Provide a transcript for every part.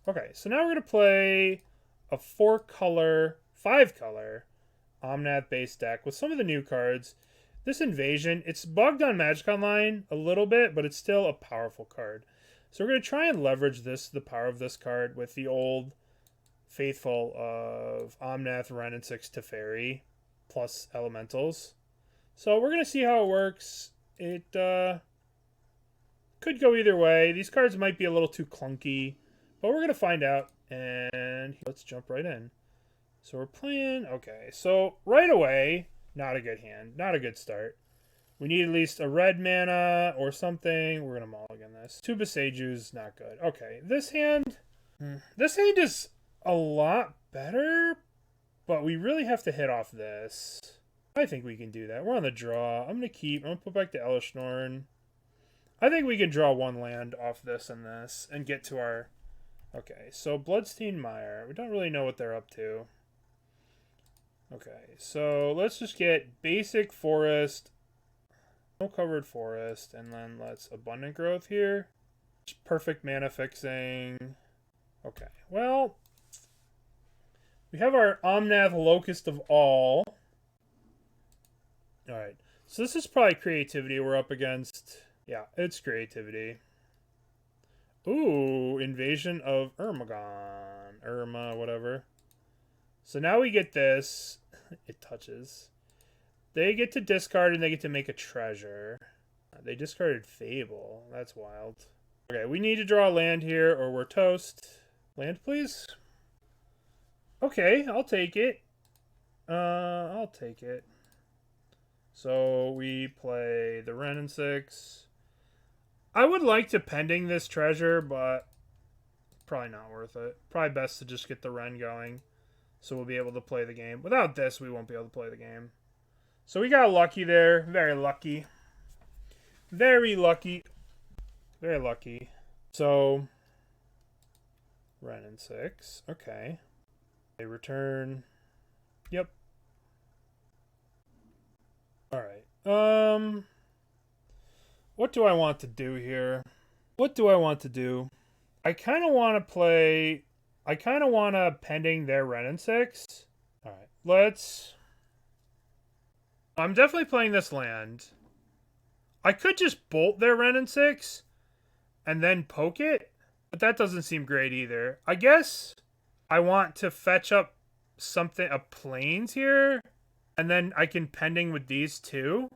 Okay, so now we're going to play a 4-color, 5-color Omnath base deck with some of the new cards. This Invasion, it's bugged on Magic Online a little bit, but it's still a powerful card. So we're going to try and leverage the power of this card with the old faithful of Omnath, Wrenn and Six, Teferi, plus Elementals. So we're going to see how it works. It could go either way. These cards might be a little too clunky, but we're going to find out. And let's jump right in. So we're playing... Okay, so right away, not a good hand. Not a good start. We need at least a red mana or something. We're going to mulligan this. 2 Boseiju's not good. Okay, this hand... This hand is a lot better, but we really have to hit off this. I think we can do that. We're on the draw. I'm going to put back to Elesh Norn. I think we can draw 1 land off this and get to our... Okay, so Bloodstained Mire. We don't really know what they're up to. Okay, so let's just get basic forest, no covered forest, and then let's Abundant Growth here. Perfect mana fixing. Okay, well, we have our Omnath Locus of All. Alright, so this is probably creativity we're up against. Yeah, it's creativity. Ooh, Invasion of Irma, whatever. So now we get this. It touches. They get to discard and they get to make a treasure. They discarded Fable. That's wild. Okay, we need to draw a land here or we're toast. Land, please. Okay, I'll take it. I'll take it. So we play the Wrenn and Six. I would like to pending this treasure, but probably not worth it. Probably best to just get the Wrenn going. So we'll be able to play the game. Without this, we won't be able to play the game. So we got lucky there. Very lucky. Very lucky. Very lucky. So, Wrenn and Six. Okay. They return. Yep. Alright. What do I want to do here? What do I want to do? I kind of want to play... I kind of want to pending their Wrenn and Six. Alright, let's... I'm definitely playing this land. I could just bolt their Wrenn and Six and then poke it, but that doesn't seem great either. I guess I want to fetch up something, a plains here, and then I can pending with these two.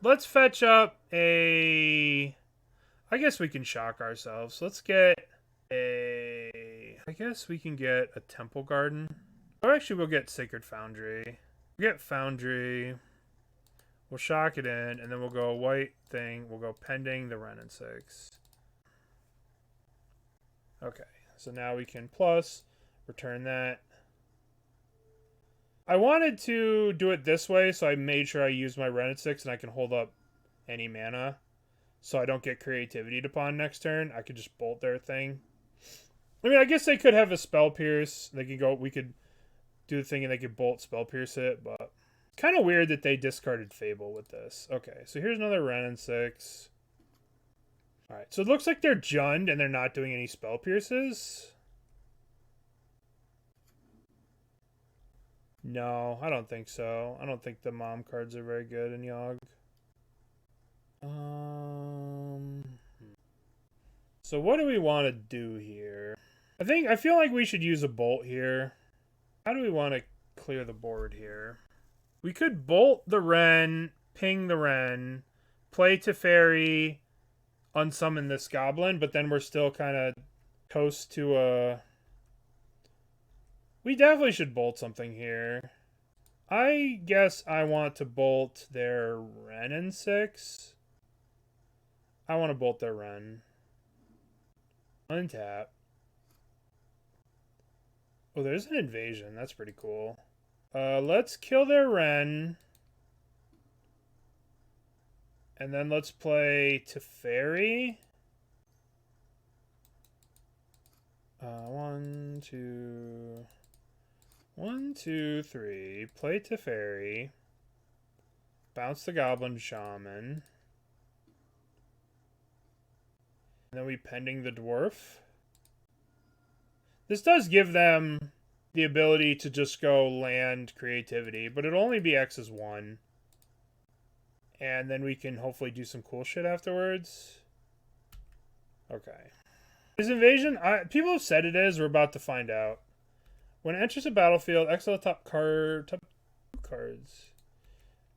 Let's fetch up a... I guess we can shock ourselves. Let's get a... I guess we can get a Temple Garden. Or actually, we'll get Sacred Foundry. We'll get Foundry. We'll shock it in, and then we'll go white thing. We'll go pending the Wrenn and Six. Okay, so now we can plus, return that. I wanted to do it this way, so I made sure I use my Wrenn and Six, and I can hold up any mana. So I don't get creativity to pawn next turn. I could just bolt their thing. I mean, I guess they could have a Spell Pierce. They could go, we could do the thing and they could bolt Spell Pierce it, but kind of weird that they discarded Fable with this. Okay, so here's another Wrenn and Six. Alright, so it looks like they're Jund and they're not doing any Spell Pierces. No, I don't think so. I don't think the mom cards are very good in Yogg. So what do we want to do here? I feel like we should use a bolt here. How do we want to clear the board here? We could bolt the Wrenn, ping the Wrenn, play Teferi, unsummon this goblin, but then we're still kind of toast to a... We definitely should bolt something here. I guess I want to bolt their Wrenn and Six. I want to bolt their Wrenn. Untap. Oh, there's an invasion. That's pretty cool. Let's kill their Wrenn. And then let's play Teferi. 1, 2, 3. Play Teferi. Bounce the Goblin Shaman. And then we pending the Dwarf. This does give them the ability to just go land creativity, but it'll only be X is 1. And then we can hopefully do some cool shit afterwards. Okay. Is Invasion? People have said it is. We're about to find out. When it enters a battlefield, exile the top cards.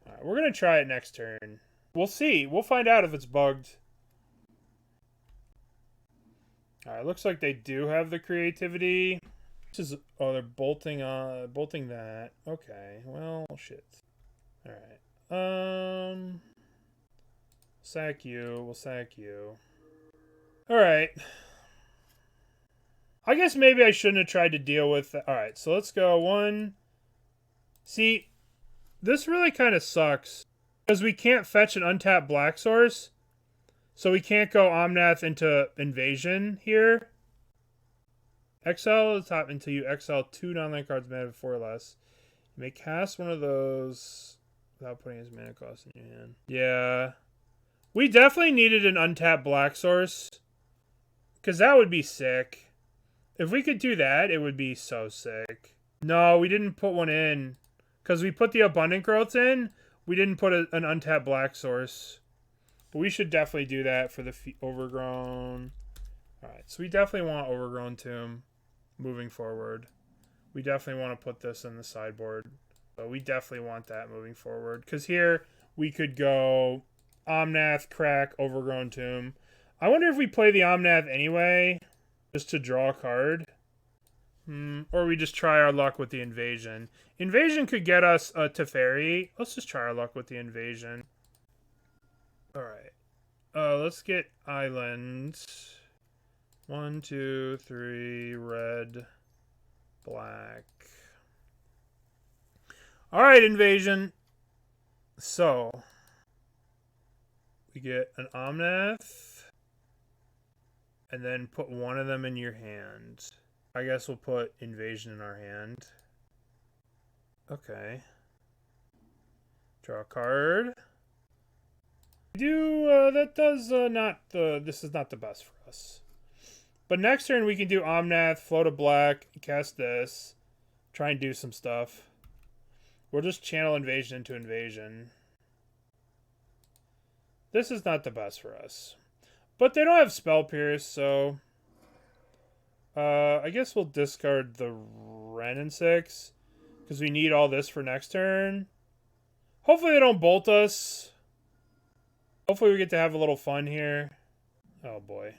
Alright, we're going to try it next turn. We'll see. We'll find out if it's bugged. Alright, looks like they do have the creativity. This is, oh, they're bolting that. Okay, well, shit. Alright. Sack you. We'll sack you. Alright. I guess maybe I shouldn't have tried to deal with that. Alright, so let's go 1. See, this really kind of sucks. Because we can't fetch an untapped black source. So we can't go Omnath into Invasion here. Exile the top until you exile 2 non-land cards mana of 4 or less. You may cast one of those without putting his mana cost in your hand. Yeah. We definitely needed an untapped black source. Because that would be sick. If we could do that, it would be so sick. No, we didn't put one in. Because we put the Abundant Growth in. We didn't put an untapped black source. But we should definitely do that for the Overgrown. Alright, so we definitely want Overgrown Tomb moving forward. We definitely want to put this in the sideboard. But we definitely want that moving forward. Because here, we could go Omnath, crack, Overgrown Tomb. I wonder if we play the Omnath anyway, just to draw a card. Or we just try our luck with the Invasion. Invasion could get us a Teferi. Let's just try our luck with the Invasion. Alright. Let's get islands. 1, 2, 3, red, black. Alright, Invasion. So, we get an Omnath. And then put one of them in your hand. I guess we'll put Invasion in our hand. Okay. Draw a card. That does this is not the best for us. But next turn we can do Omnath, float a black, cast this, try and do some stuff. We'll just channel Invasion into Invasion. This is not the best for us. But they don't have Spell Pierce, so I guess we'll discard the Wrenn and Six because we need all this for next turn. Hopefully they don't bolt us. Hopefully we get to have a little fun here. Oh boy.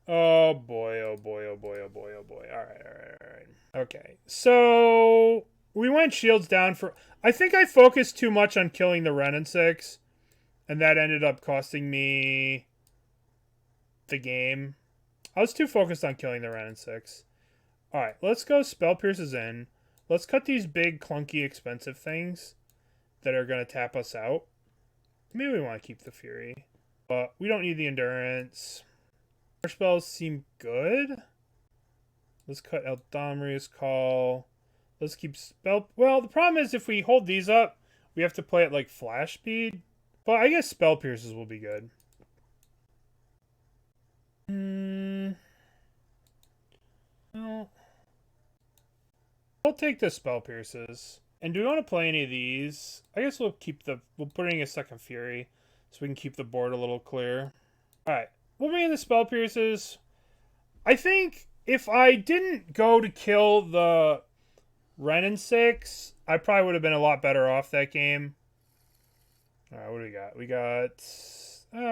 Oh boy, oh boy, oh boy, oh boy, oh boy. Alright. Okay. So we went shields down for... I think I focused too much on killing the Wrenn and Six. And that ended up costing me the game. I was too focused on killing the Wrenn and Six. Alright, let's go Spell Pierces in. Let's cut these big, clunky, expensive things that are going to tap us out. Maybe we want to keep the Fury. But we don't need the Endurance. Our spells seem good. Let's cut Eladamri's Call. Let's keep Spell... Well, the problem is if we hold these up, we have to play at like flash speed. But I guess Spell Pierces will be good. Well, we'll take the Spell Pierces. And do we want to play any of these? I guess we'll put in a second Fury so we can keep the board a little clear. Alright, we'll bring in the Spell Pierces. I think if I didn't go to kill the Wrenn and Six, I probably would have been a lot better off that game. Alright, what do we got? We got...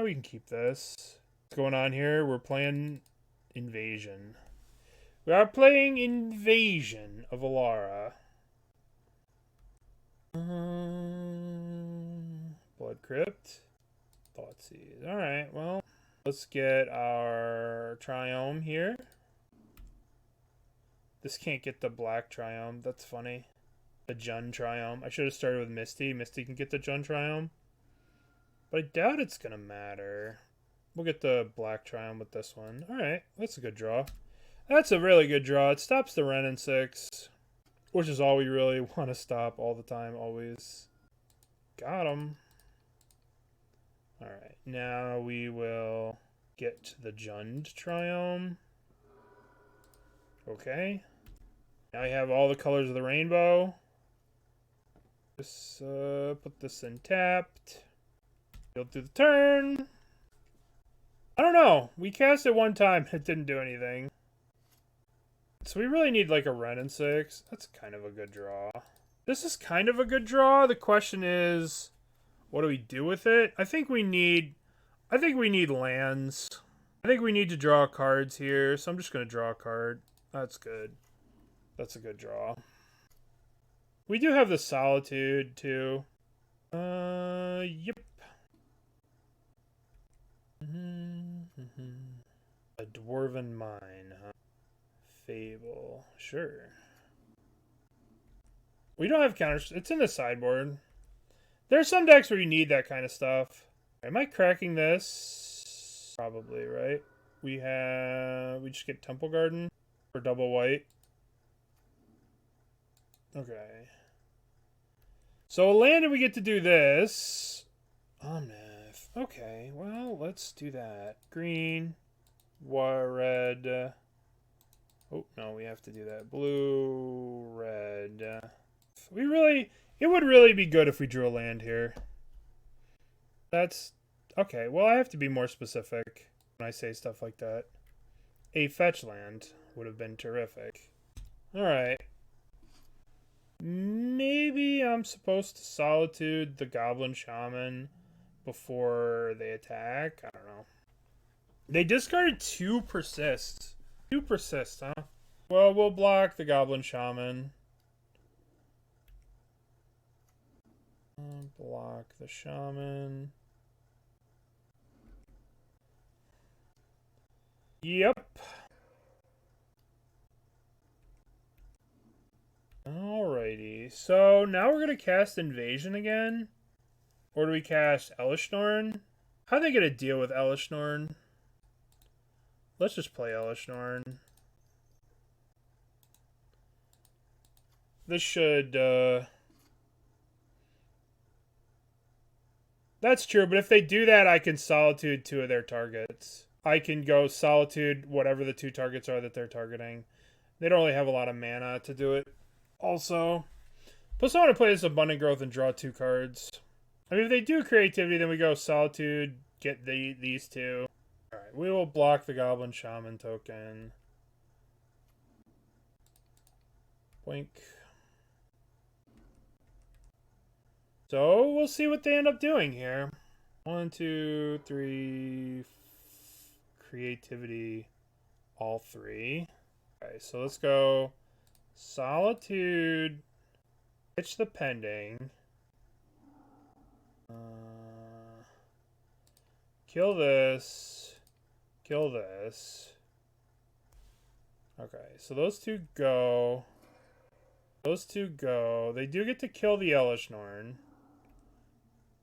we can keep this. What's going on here? We're playing Invasion. We are playing Invasion of Alara. Blood Crypt. Thoughtseize. Alright, well, let's get our Triome here. This can't get the black Triome. That's funny. The Jund Triome. I should have started with Misty. Misty can get the Jund Triome. But I doubt it's going to matter. We'll get the black Triome with this one. Alright, that's a good draw. That's a really good draw. It stops the Wrenn and Six, which is all we really want to stop all the time, always. Got him. Alright, now we will get to the Jund Triome. Okay. Now I have all the colors of the rainbow. Just put this in tapped. Go through the turn. I don't know. We cast it one time. It didn't do anything. So we really need like a Wrenn and Six. That's kind of a good draw. This is kind of a good draw. The question is, what do we do with it? I think we need lands. I think we need to draw cards here. So I'm just going to draw a card. That's good. That's a good draw. We do have the Solitude too. Yep. A Dwarven Mine, huh? Fable. Sure. We don't have counters. It's in the sideboard. There's some decks where you need that kind of stuff. Am I cracking this? Probably, right? We just get Temple Garden for double white. Okay. So a land and we get to do this. Omnath. Okay, well, let's do that. Green, red. Oh, no, we have to do that. Blue, red. It would really be good if we drew a land here. That's, okay, well, I have to be more specific when I say stuff like that. A fetch land would have been terrific. Alright. Maybe I'm supposed to Solitude the Goblin Shaman before they attack. I don't know. They discarded 2 persist. 2 persist, huh? Well, we'll block the Goblin Shaman. Block the Shaman. Yep. Alrighty. So now we're going to cast Invasion again. Or do we cast Elesh Norn? How are they going to deal with Elesh Norn? Let's just play Elesh Norn. This should... That's true, but if they do that, I can Solitude 2 of their targets. I can go Solitude whatever the 2 targets are that they're targeting. They don't really have a lot of mana to do it. Also, plus I want to play this Abundant Growth and draw 2 cards. I mean, if they do Creativity, then we go Solitude, get these 2. Alright, we will block the Goblin Shaman token. Blink. So, we'll see what they end up doing here. 1, 2, 3... Creativity, all 3. Okay, so let's go Solitude, pitch the Pending, kill this, kill this. Okay, so those 2 go. Those 2 go. They do get to kill the Elesh Norn,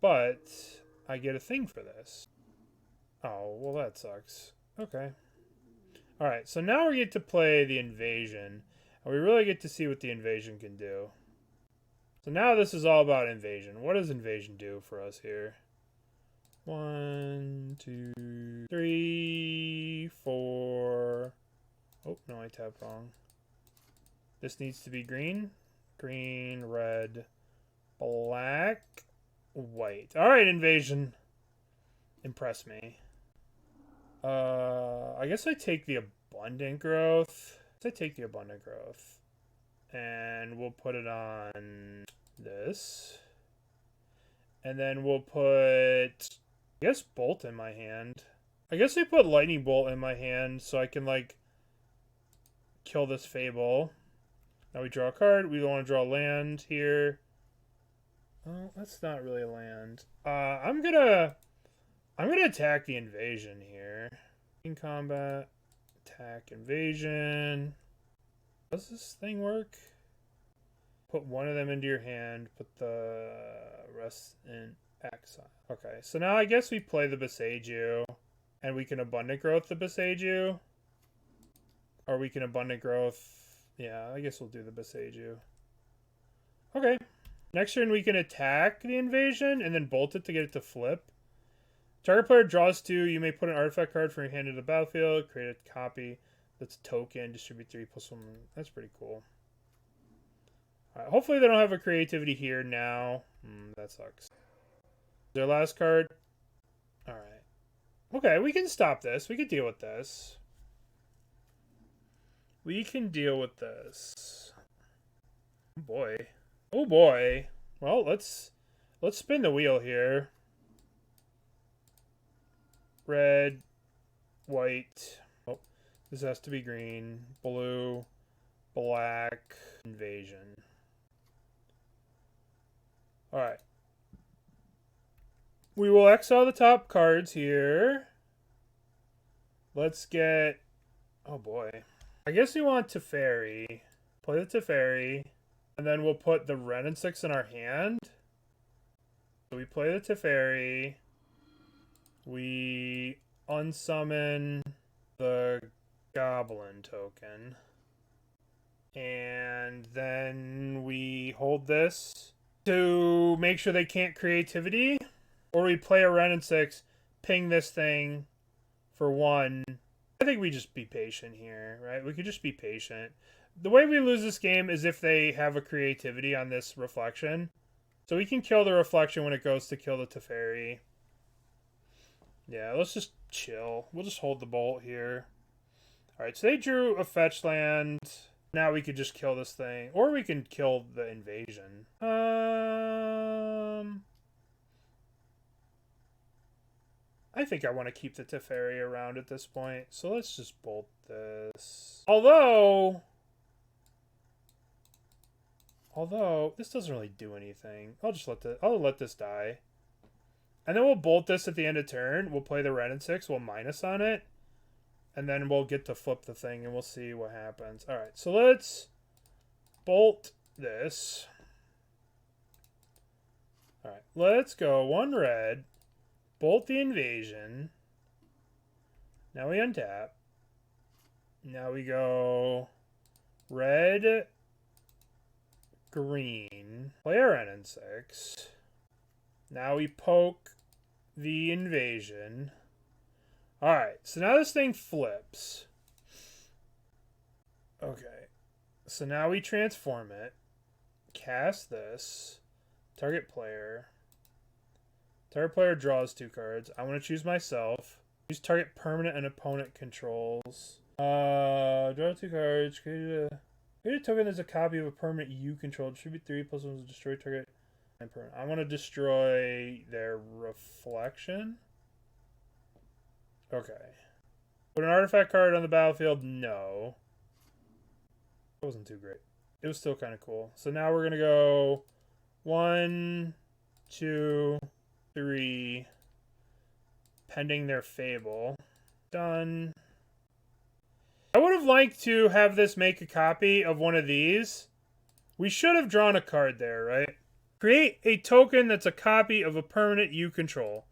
but I get a thing for this. Oh, well that sucks. Okay. Alright, so now we get to play the Invasion. And we really get to see what the Invasion can do. So now this is all about Invasion. What does Invasion do for us here? 1, 2, 3, 4. Oh, no, I tapped wrong. This needs to be green. Green, red, black, white. Alright, Invasion. Impress me. I guess I take the Abundant Growth. And we'll put it on this. And then we'll put, I guess, Bolt in my hand. I guess I put Lightning Bolt in my hand so I can, like, kill this Fable. Now we draw a card. We don't want to draw land here. Oh, that's not really a land. I'm gonna attack the Invasion here. In combat, attack Invasion. Does this thing work? Put one of them into your hand. Put the rest in exile. Okay, so now I guess we play the Boseiju, and we can Abundant Growth the Boseiju, or we can Abundant Growth. Yeah, I guess we'll do the Boseiju. Okay. Next turn we can attack the Invasion and then bolt it to get it to flip. Target player draws 2. You may put an artifact card from your hand into the battlefield. Create a copy. That's token, distribute 3 +1. That's pretty cool. All right, hopefully they don't have a creativity here now. That sucks. Their last card. All right. Okay, we can stop this. We can deal with this. We can deal with this. Oh boy. Oh boy. Well, let's spin the wheel here. Red, white. Oh, this has to be green. Blue, black, invasion. All right. We will exile the top cards here. Let's get... Oh boy. I guess we want Teferi. Play the Teferi. And then we'll put the Wrenn and Six in our hand. So we play the Teferi. We unsummon the Goblin token. And then we hold this to make sure they can't creativity. Or we play a Wrenn and Six, ping this thing for 1. I think we just be patient here, right? We could just be patient. The way we lose this game is if they have a creativity on this reflection. So we can kill the reflection when it goes to kill the Teferi. Yeah, let's just chill. We'll just hold the bolt here. Alright, so they drew a fetch land. Now we could just kill this thing. Or we can kill the invasion. I think I want to keep the Teferi around at this point. So let's just bolt this. Although, this doesn't really do anything. I'll let this die. And then we'll bolt this at the end of turn. We'll play the Wrenn and Six. We'll minus on it. And then we'll get to flip the thing and we'll see what happens. Alright, so let's bolt this. Alright, let's go 1 red. Bolt the invasion. Now we untap. Now we go red, green. Play our Wrenn and Six. Now we poke the invasion. Alright, so now this thing flips. Okay. So now we transform it. Cast this. Target player. Target player draws 2 cards. I want to choose myself. Use target permanent and opponent controls. Draw 2 cards. Create a token that's a copy of a permanent you control. Distribute 3 +1 to destroy target. I want to destroy their reflection. Okay. Put an artifact card on the battlefield? No. That wasn't too great. It was still kind of cool. So now we're going to go 1, 2, 3. Pending their Fable. Done. I would have liked to have this make a copy of one of these. We should have drawn a card there, right? Create a token that's a copy of a permanent you control.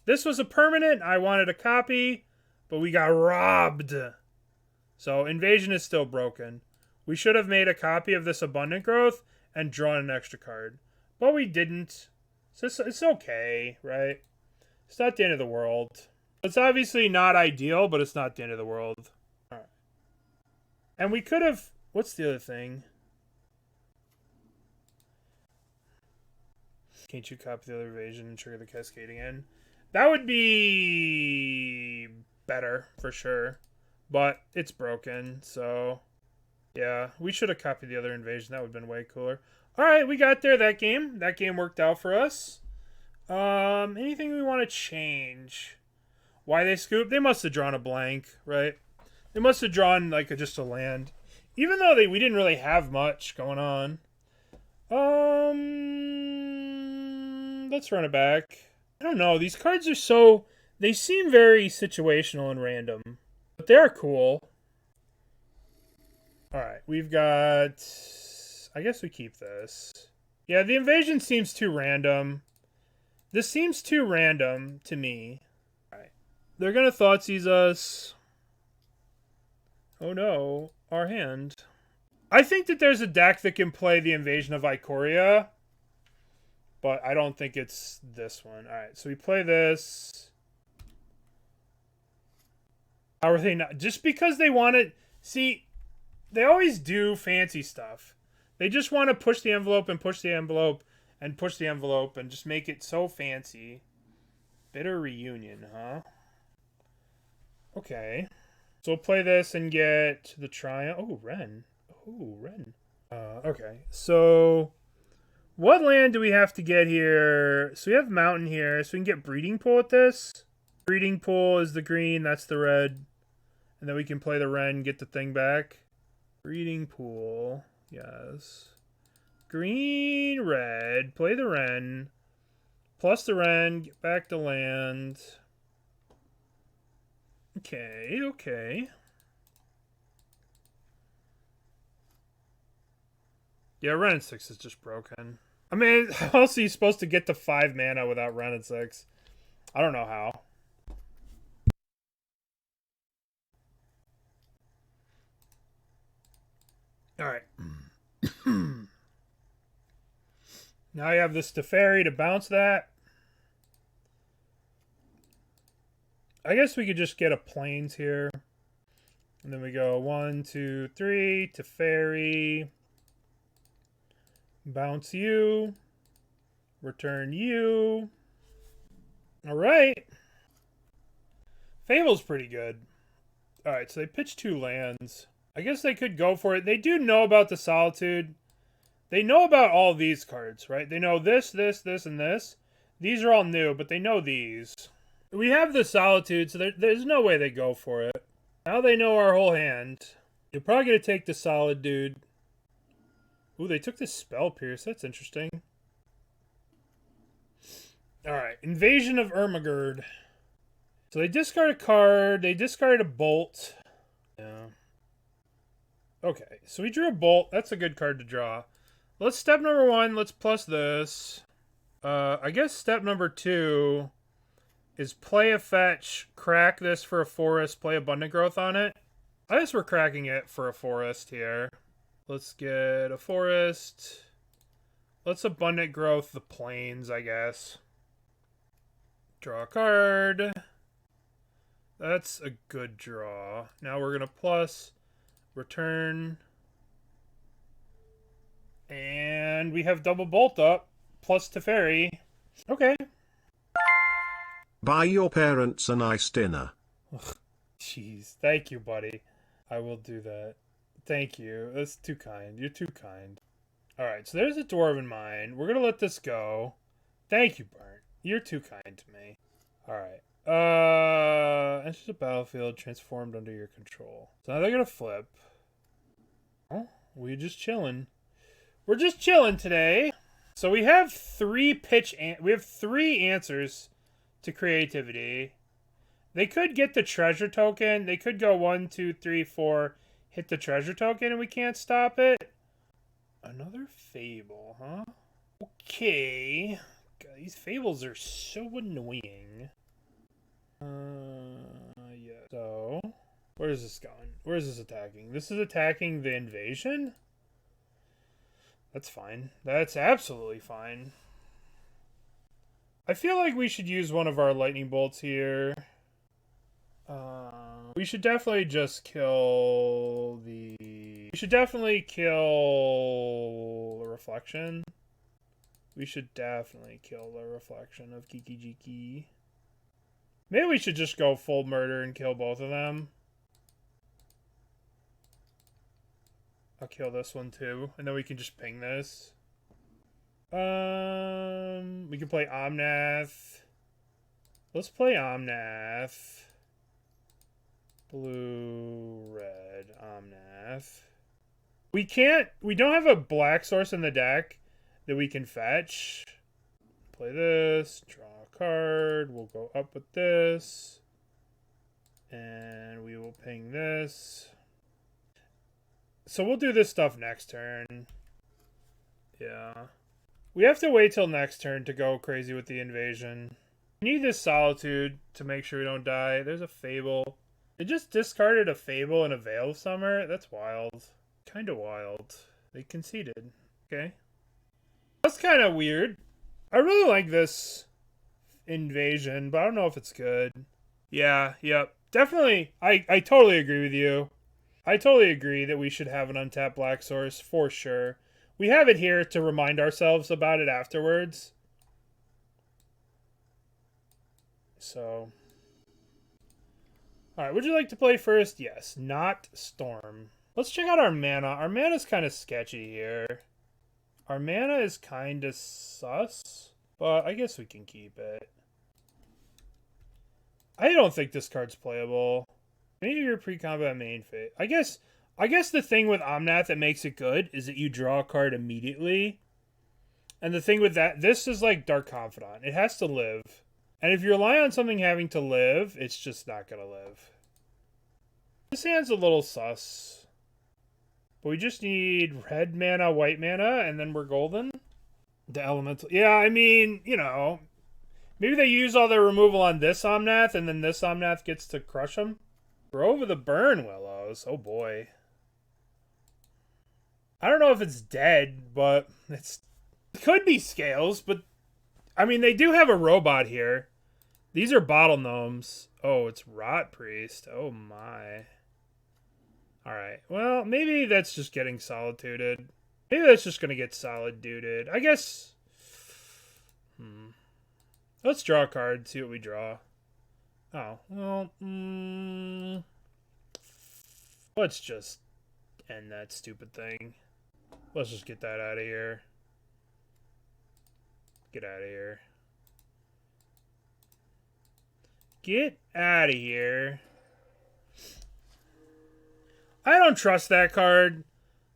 This was a permanent. I wanted a copy, but we got robbed. So invasion is still broken. We should have made a copy of this abundant growth and drawn an extra card. But we didn't. So it's okay, right? It's not the end of the world. It's obviously not ideal, but it's not the end of the world. All right. And we could have... What's the other thing? Can't you copy the other invasion and trigger the cascading end? That would be better, for sure. But it's broken, so... Yeah, we should have copied the other invasion. That would have been way cooler. Alright, we got there that game. That game worked out for us. Anything we want to change? Why they scooped? They must have drawn a blank, right? They must have drawn, like, just a land. Even though we didn't really have much going on. Let's run it back. I don't know. These cards are so... They seem very situational and random. But they're cool. Alright, we've got... I guess we keep this. Yeah, the invasion seems too random. This seems too random to me. Alright. They're gonna Thoughtseize us. Oh no. Our hand. I think that there's a deck that can play the Invasion of Ikoria. But I don't think it's this one. Alright, so we play this. How are they not? Just because they wanted... See, they always do fancy stuff. They just want to push the envelope and push the envelope and push the envelope and just make it so fancy. Bitter Reunion, huh? Okay. So we'll play this and get the Triumph. Oh, Wrenn. Oh, Wrenn. Okay. So what land do we have to get here? So we have Mountain here. So we can get Breeding Pool with this. Breeding Pool is the green. That's the red. And then we can play the Wrenn, get the thing back. Breeding Pool. Yes. Green, red. Play the Wrenn. Plus the Wrenn. Get back to land. Okay, okay. Yeah, Wrenn and Six is just broken. I mean, how else are you supposed to get to 5 mana without Wrenn and Six? I don't know how. Alright. Now you have this Teferi to bounce that. I guess we could just get a Plains here. And then we go 1, 2, 3, Teferi. Bounce you. Return you. Alright. Fable's pretty good. Alright, so they pitched 2 lands. I guess they could go for it. They do know about the Solitude. They know about all these cards, right? They know this, this, this, and this. These are all new, but they know these. We have the Solitude, so there's no way they go for it. Now they know our whole hand. You're probably going to take the Solid Dude. Ooh, they took the Spell Pierce. That's interesting. Alright, Invasion of Ermagerd. So they discard a card. They discard a Bolt. Yeah. Okay, so we drew a Bolt. That's a good card to draw. Let's step number 1. Let's plus this. I guess step number 2 is play a fetch, crack this for a forest, play Abundant Growth on it. I guess we're cracking it for a forest here. Let's get a forest. Let's Abundant Growth the Plains, I guess. Draw a card. That's a good draw. Now we're going to plus, return. And we have double Bolt up, plus Teferi. Okay. Buy your parents a nice dinner. Jeez, thank you, buddy. I will do that. Thank you. That's too kind. You're too kind. Alright, so there's a Dwarven Mine. We're going to let this go. Thank you, Burnt. You're too kind to me. Alright. Enter the battlefield transformed under your control. So now they're going to flip. Oh, we're just chilling. We're just chilling today. So we have 3 we have 3 answers to creativity. They could get the treasure token. They could go 1, 2, 3, 4, hit the treasure token, and we can't stop it. Another Fable, huh? Okay. God, these Fables are so annoying. Yeah. So, where is this going? Where is this attacking? This is attacking the invasion? That's fine. That's absolutely fine. I feel like we should use one of our lightning bolts here. We should definitely just kill the... We should definitely kill the reflection. We should definitely kill the reflection of Kiki Jiki. Maybe we should just go full murder and kill both of them. I'll kill this one too, and then we can just ping this. We can play Omnath. Let's play Omnath. Blue, red, Omnath. We don't have a black source in the deck that we can fetch. Play this, draw a card, we'll go up with this. And we will ping this. So we'll do this stuff next turn. Yeah. We have to wait till next turn to go crazy with the invasion. We need this Solitude to make sure we don't die. There's a Fable. They just discarded a Fable and a Veil of Summer. That's wild. Kind of wild. They conceded. Okay. That's kind of weird. I really like this invasion, but I don't know if it's good. Yeah, yep. Definitely. I totally agree with you. I totally agree that we should have an untapped black source for sure. We have it here to remind ourselves about it afterwards. So, all right, would you like to play first? Yes, not Storm. Let's check out our mana. Our mana's kind of sketchy here. Our mana is kind of sus, but I guess we can keep it. I don't think this card's playable. Maybe your pre-combat main phase. I guess the thing with Omnath that makes it good is that you draw a card immediately. And the thing with that, this is like Dark Confidant. It has to live. And if you rely on something having to live, it's just not going to live. This hand's a little sus. But we just need red mana, white mana, and then we're golden. The elemental. Yeah, I mean, you know, maybe they use all their removal on this Omnath, and then this Omnath gets to crush them. Grove of the Burn Willows. Oh boy. I don't know if it's dead, but it could be Scales, but I mean, they do have a robot here. These are Bottle Gnomes. Oh, it's Rot Priest. Oh my. Alright, well, maybe that's just getting solituded. Maybe that's just going to get solid duded. I guess. Let's draw a card, see what we draw. Oh, well, let's just end that stupid thing. Let's just get that out of here. Get out of here. Get out of here. I don't trust that card.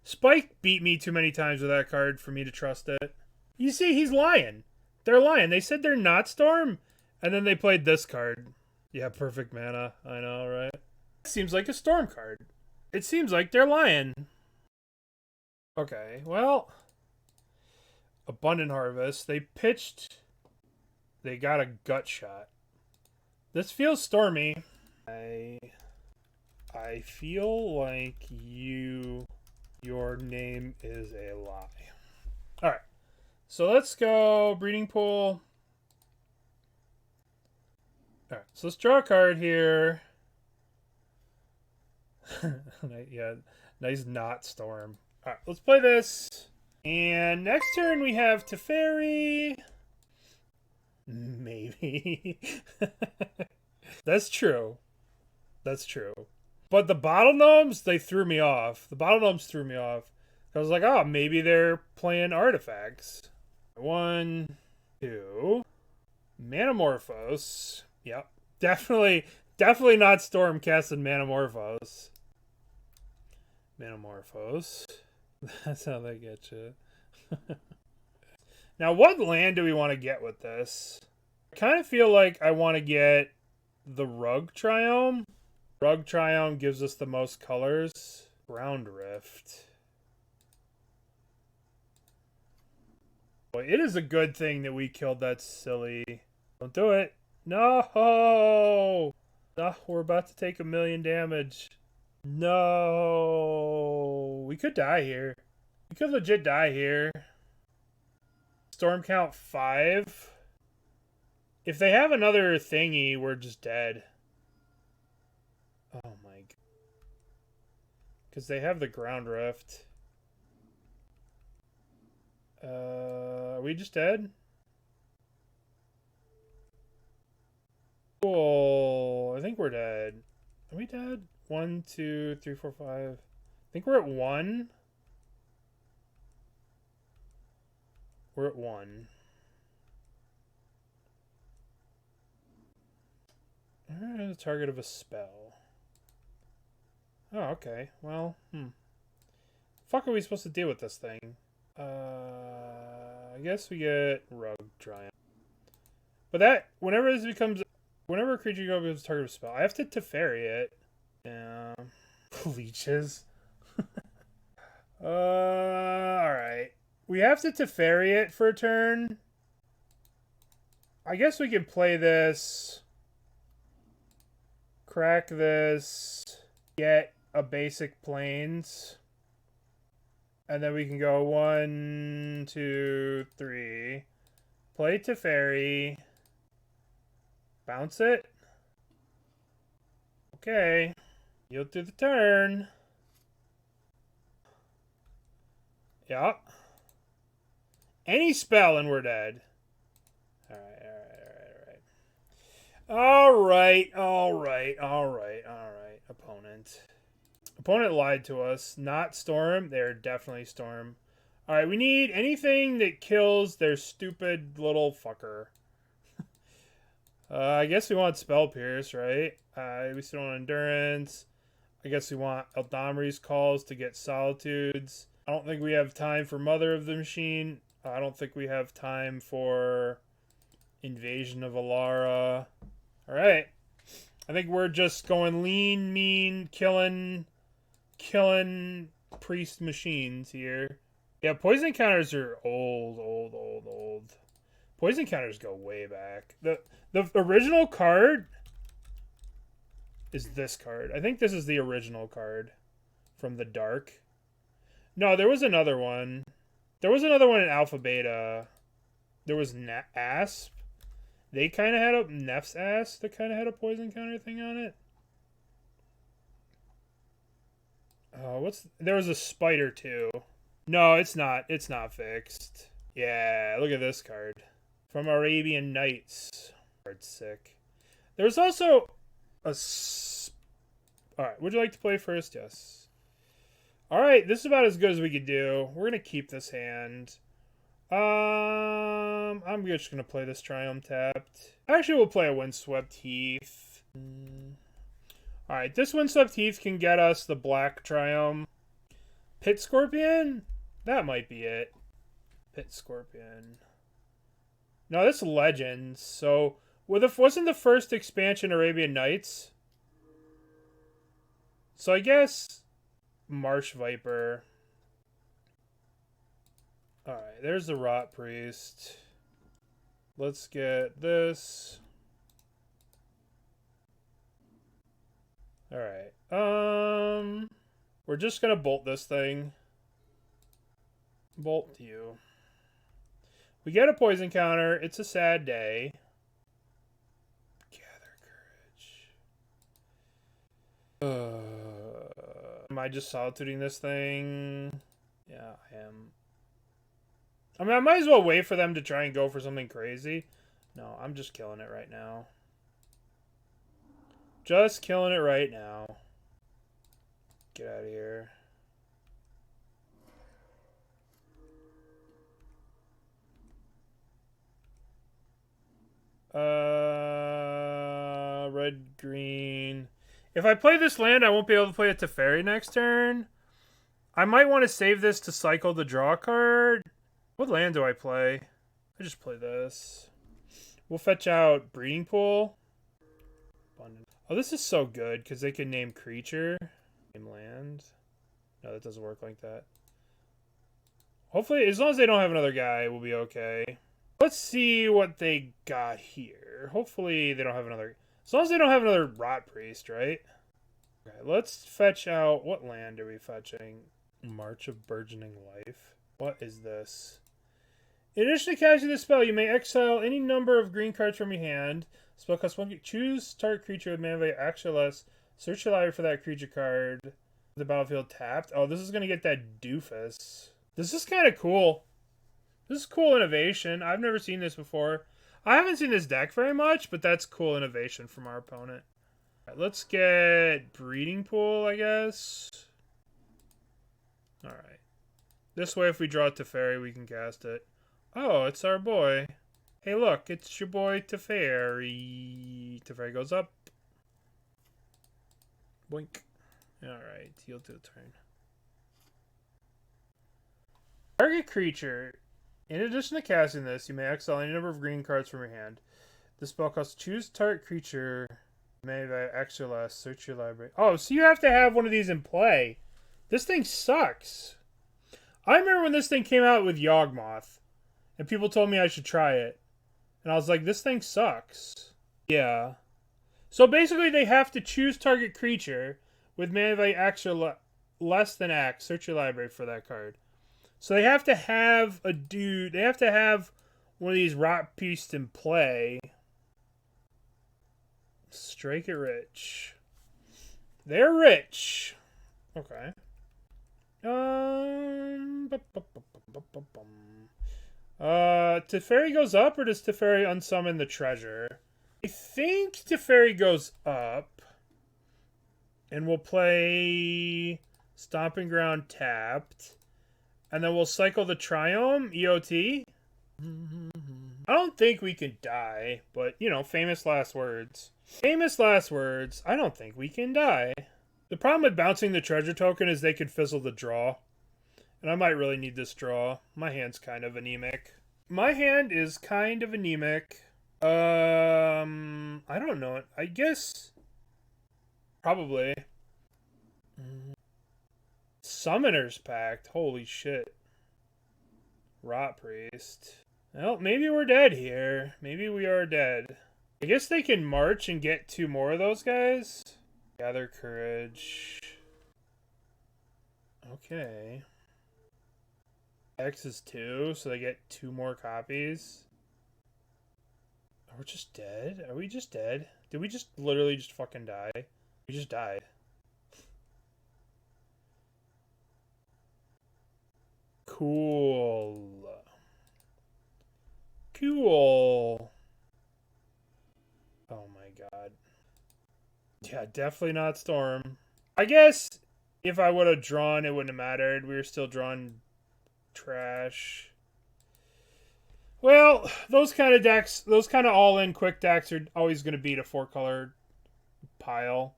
Spike beat me too many times with that card for me to trust it. You see, he's lying. They're lying. They said they're not Storm, and then they played this card. Yeah, perfect mana. I know, right? It seems like a Storm card. It seems like they're lying. Okay, well. Abundant Harvest. They pitched. They got a gut shot. This feels stormy. I feel like your name is a lie. Alright. So let's go Breeding Pool. Alright, so let's draw a card here. Yeah, nice not Storm. Alright, let's play this. And next turn we have Teferi. Maybe. That's true. That's true. But the Bottle Gnomes, they threw me off. The Bottle Gnomes threw me off. I was like, oh, maybe they're playing artifacts. 1, 2. Manamorphose. Yep. Definitely not Storm casting Manamorphose. Manamorphose. That's how they get you. Now, what land do we want to get with this? I kind of feel like I want to get the Raugrin Triome. Raugrin Triome gives us the most colors. Ground Rift. Boy, it is a good thing that we killed that silly. Don't do it. No! Oh, we're about to take 1,000,000 damage. No! We could die here. We could legit die here. Storm count 5. If they have another thingy, we're just dead. Oh my god. Because they have the Ground Rift. Are we just dead? Cool. I think we're dead. Are we dead? 1, 2, 3, 4, 5. I think we're at 1. We're at 1. The target of a spell. Oh, okay. Well, fuck are we supposed to do with this thing? I guess we get Raugrin Triome. But that, whenever a creature becomes a target of a spell, I have to Teferi it. Yeah. Leeches. Alright. We have to Teferi it for a turn. I guess we can play this. Crack this. Get a basic plains. And then we can go 1, 2, 3. Play Teferi. Bounce it. Okay. Yield through the turn. Yeah. Any spell and we're dead. Alright. Opponent lied to us. Not Storm. They're definitely Storm. Alright, we need anything that kills their stupid little fucker. I guess we want Spell Pierce, right? We still want Endurance. I guess we want Eladamri's Calls to get Solitudes. I don't think we have time for Mother of the Machine. I don't think we have time for Invasion of Alara. Alright. I think we're just going lean, mean, killing priest machines here. Yeah, poison counters are old. Poison counters go way back. The original card is this card. I think this is the original card from the Dark. No, there was another one. There was another one in Alpha Beta. There was Asp. They kind of had a Neff's Asp that kind of had a poison counter thing on it. Oh, there was a spider too. No, it's not. It's not fixed. Yeah, look at this card. From Arabian Nights. Card's sick. There's also a... Alright, would you like to play first? Yes. Alright, this is about as good as we could do. We're going to keep this hand. I'm just going to play this Triome tapped. Actually, we'll play a Windswept Heath. Alright, this Windswept Heath can get us the black Triome. Pit Scorpion? That might be it. Pit Scorpion. No, this Legends. So, wasn't the first expansion Arabian Nights? So I guess Marsh Viper. Alright, there's the Rot Priest. Let's get this. Alright. We're just gonna bolt this thing. Bolt you. We get a poison counter. It's a sad day. Gather courage. Am I just solituding this thing? Yeah, I am. I mean, I might as well wait for them to try and go for something crazy. No, I'm just killing it right now. Just killing it right now. Get out of here. Red, green. If I play this land, I won't be able to play a Teferi next turn. I might want to save this to cycle the draw card. What land do I play? I just play this. We'll fetch out Breeding Pool. Oh, this is so good because they can name creature. Name land. No, that doesn't work like that. Hopefully, as long as they don't have another guy, we'll be okay. Let's see what they got here. Hopefully, they don't have another... As long as they don't have another Rot Priest, right? Okay, let's fetch out... What land are we fetching? March of Burgeoning Life. What is this? In addition to casting this spell, you may exile any number of green cards from your hand. Spell costs 1. Choose target creature with mana value extra less. Search your library for that creature card. The battlefield tapped. Oh, this is going to get that doofus. This is kind of cool. This is cool innovation. I've never seen this before. I haven't seen this deck very much, but that's cool innovation from our opponent. All right, let's get Breeding Pool, I guess. All right. This way, if we draw Teferi, we can cast it. Oh, it's our boy. Hey, look, it's your boy Teferi. Teferi goes up. Boink. Alright, heal to the turn. Target creature. In addition to casting this, you may exile any number of green cards from your hand. This spell costs choose target creature. May by extra less. Search your library. Oh, so you have to have one of these in play. This thing sucks. I remember when this thing came out with Yawgmoth. And people told me I should try it. And I was like, this thing sucks. Yeah. So basically they have to choose target creature with mana value extra less than X. Search your library for that card. So they have to have a dude. They have to have one of these Rot Priests in play. Strike it rich. They're rich. Okay. Teferi goes up, or does Teferi unsummon the treasure? I think Teferi goes up. And we'll play Stomping Ground tapped. And then we'll cycle the Triome, EOT. I don't think we can die, but, you know, famous last words. Famous last words. I don't think we can die. The problem with bouncing the treasure token is they could fizzle the draw. And I might really need this draw. My hand's kind of anemic. My hand is kind of anemic. I don't know. I guess... Probably. Summoner's Pact. Holy shit. Rot Priest. Well, maybe we're dead here. Maybe we are dead. I guess they can march and get 2 more of those guys. Gather Courage. Okay. X is 2, so they get 2 more copies. We're just dead? Are we just dead? Did we just literally just fucking die? We just died. Cool. Cool. Oh my god. Yeah, definitely not Storm. I guess if I would have drawn, it wouldn't have mattered. We were still drawing trash. Well, those kind of decks, those kind of all-in quick decks are always going to beat a 4-color pile.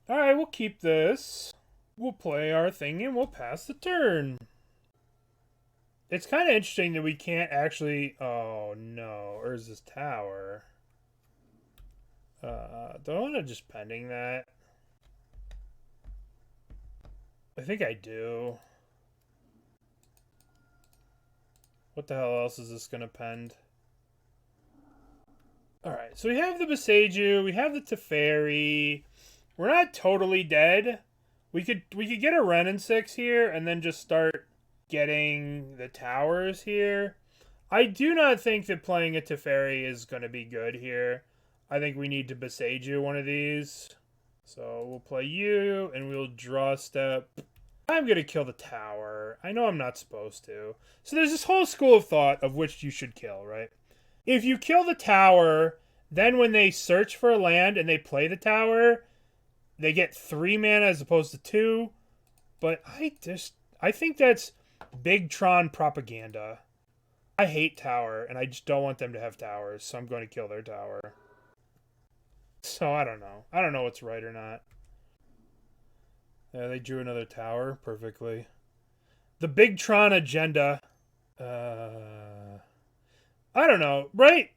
Alright, we'll keep this. We'll play our thing and we'll pass the turn. It's kind of interesting that we can't actually... Oh, no. Urza's Tower. Do I want to just pending that? I think I do. What the hell else is this going to pend? Alright, so we have the Boseiju. We have the Teferi. We're not totally dead. We could get a Wrenn and Six here and then just start getting the towers here. I do not think that playing a Teferi is going to be good here. I think we need to Boseiju one of these. So we'll play you and we'll draw a step. I'm going to kill the tower. I know I'm not supposed to. So there's this whole school of thought of which you should kill, right? If you kill the tower, then when they search for a land and they play the tower, they get 3 mana as opposed to 2. But I think that's big Tron propaganda. I hate tower, and I just don't want them to have towers, so I'm going to kill their tower. So I don't know. I don't know what's right or not. Yeah, they drew another tower perfectly. The big Tron agenda. I don't know, right?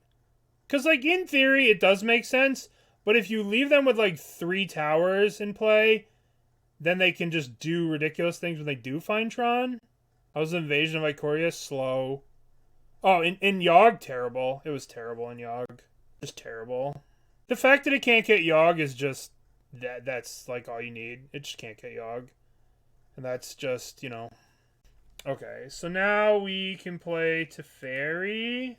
Because, like, in theory, it does make sense. But if you leave them with, like, 3 towers in play, then they can just do ridiculous things when they do find Tron. How's the Invasion of Ikoria? Slow. Oh, in Yogg, terrible. It was terrible in Yogg. Just terrible. The fact that it can't get Yogg is just... That's, like, all you need. It just can't get Yogg. And that's just, you know... Okay, so now we can play Teferi.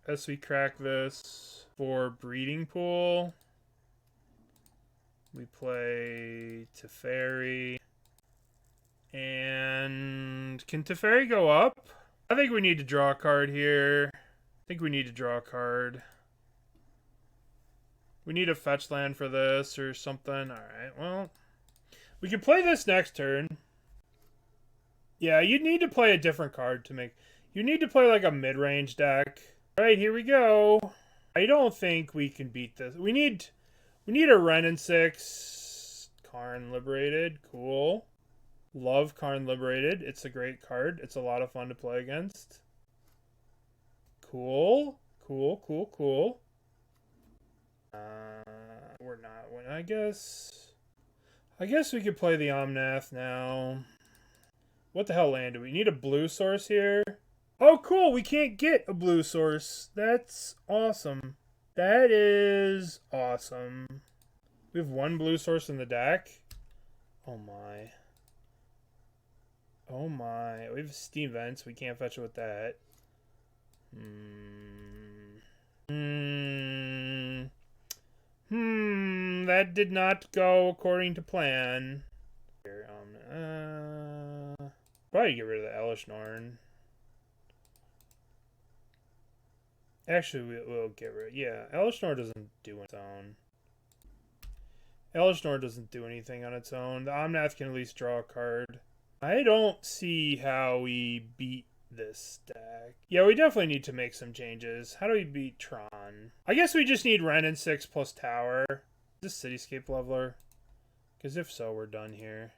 As we crack this for Breeding Pool. We play Teferi. And can Teferi go up? I think we need to draw a card here. We need a fetch land for this or something. Alright, well. We can play this next turn. Yeah, you'd need to play a different card to make... You need to play like a mid-range deck. Alright, here we go. I don't think we can beat this. We need a Wrenn and Six. Karn Liberated. Cool. Love Karn Liberated. It's a great card. It's a lot of fun to play against. Cool. Cool. We're not. I guess we could play the Omnath now. What the hell land do we need? A blue source here? Oh, cool. We can't get a blue source. That's awesome. That is awesome. We have 1 blue source in the deck. Oh my. Oh my. We have Steam Vents. We can't fetch it with that. That did not go according to plan. Here, probably get rid of the Elesh Norn. Actually, we'll get rid. Yeah, Elesh Norn doesn't do its own. Elesh Norn doesn't do anything on its own. The Omnath can at least draw a card. I don't see how we beat this deck. Yeah, we definitely need to make some changes. How do we beat Tron? I guess we just need Wrenn and Six plus Tower. Is this Cityscape Leveler? Because if so, we're done here.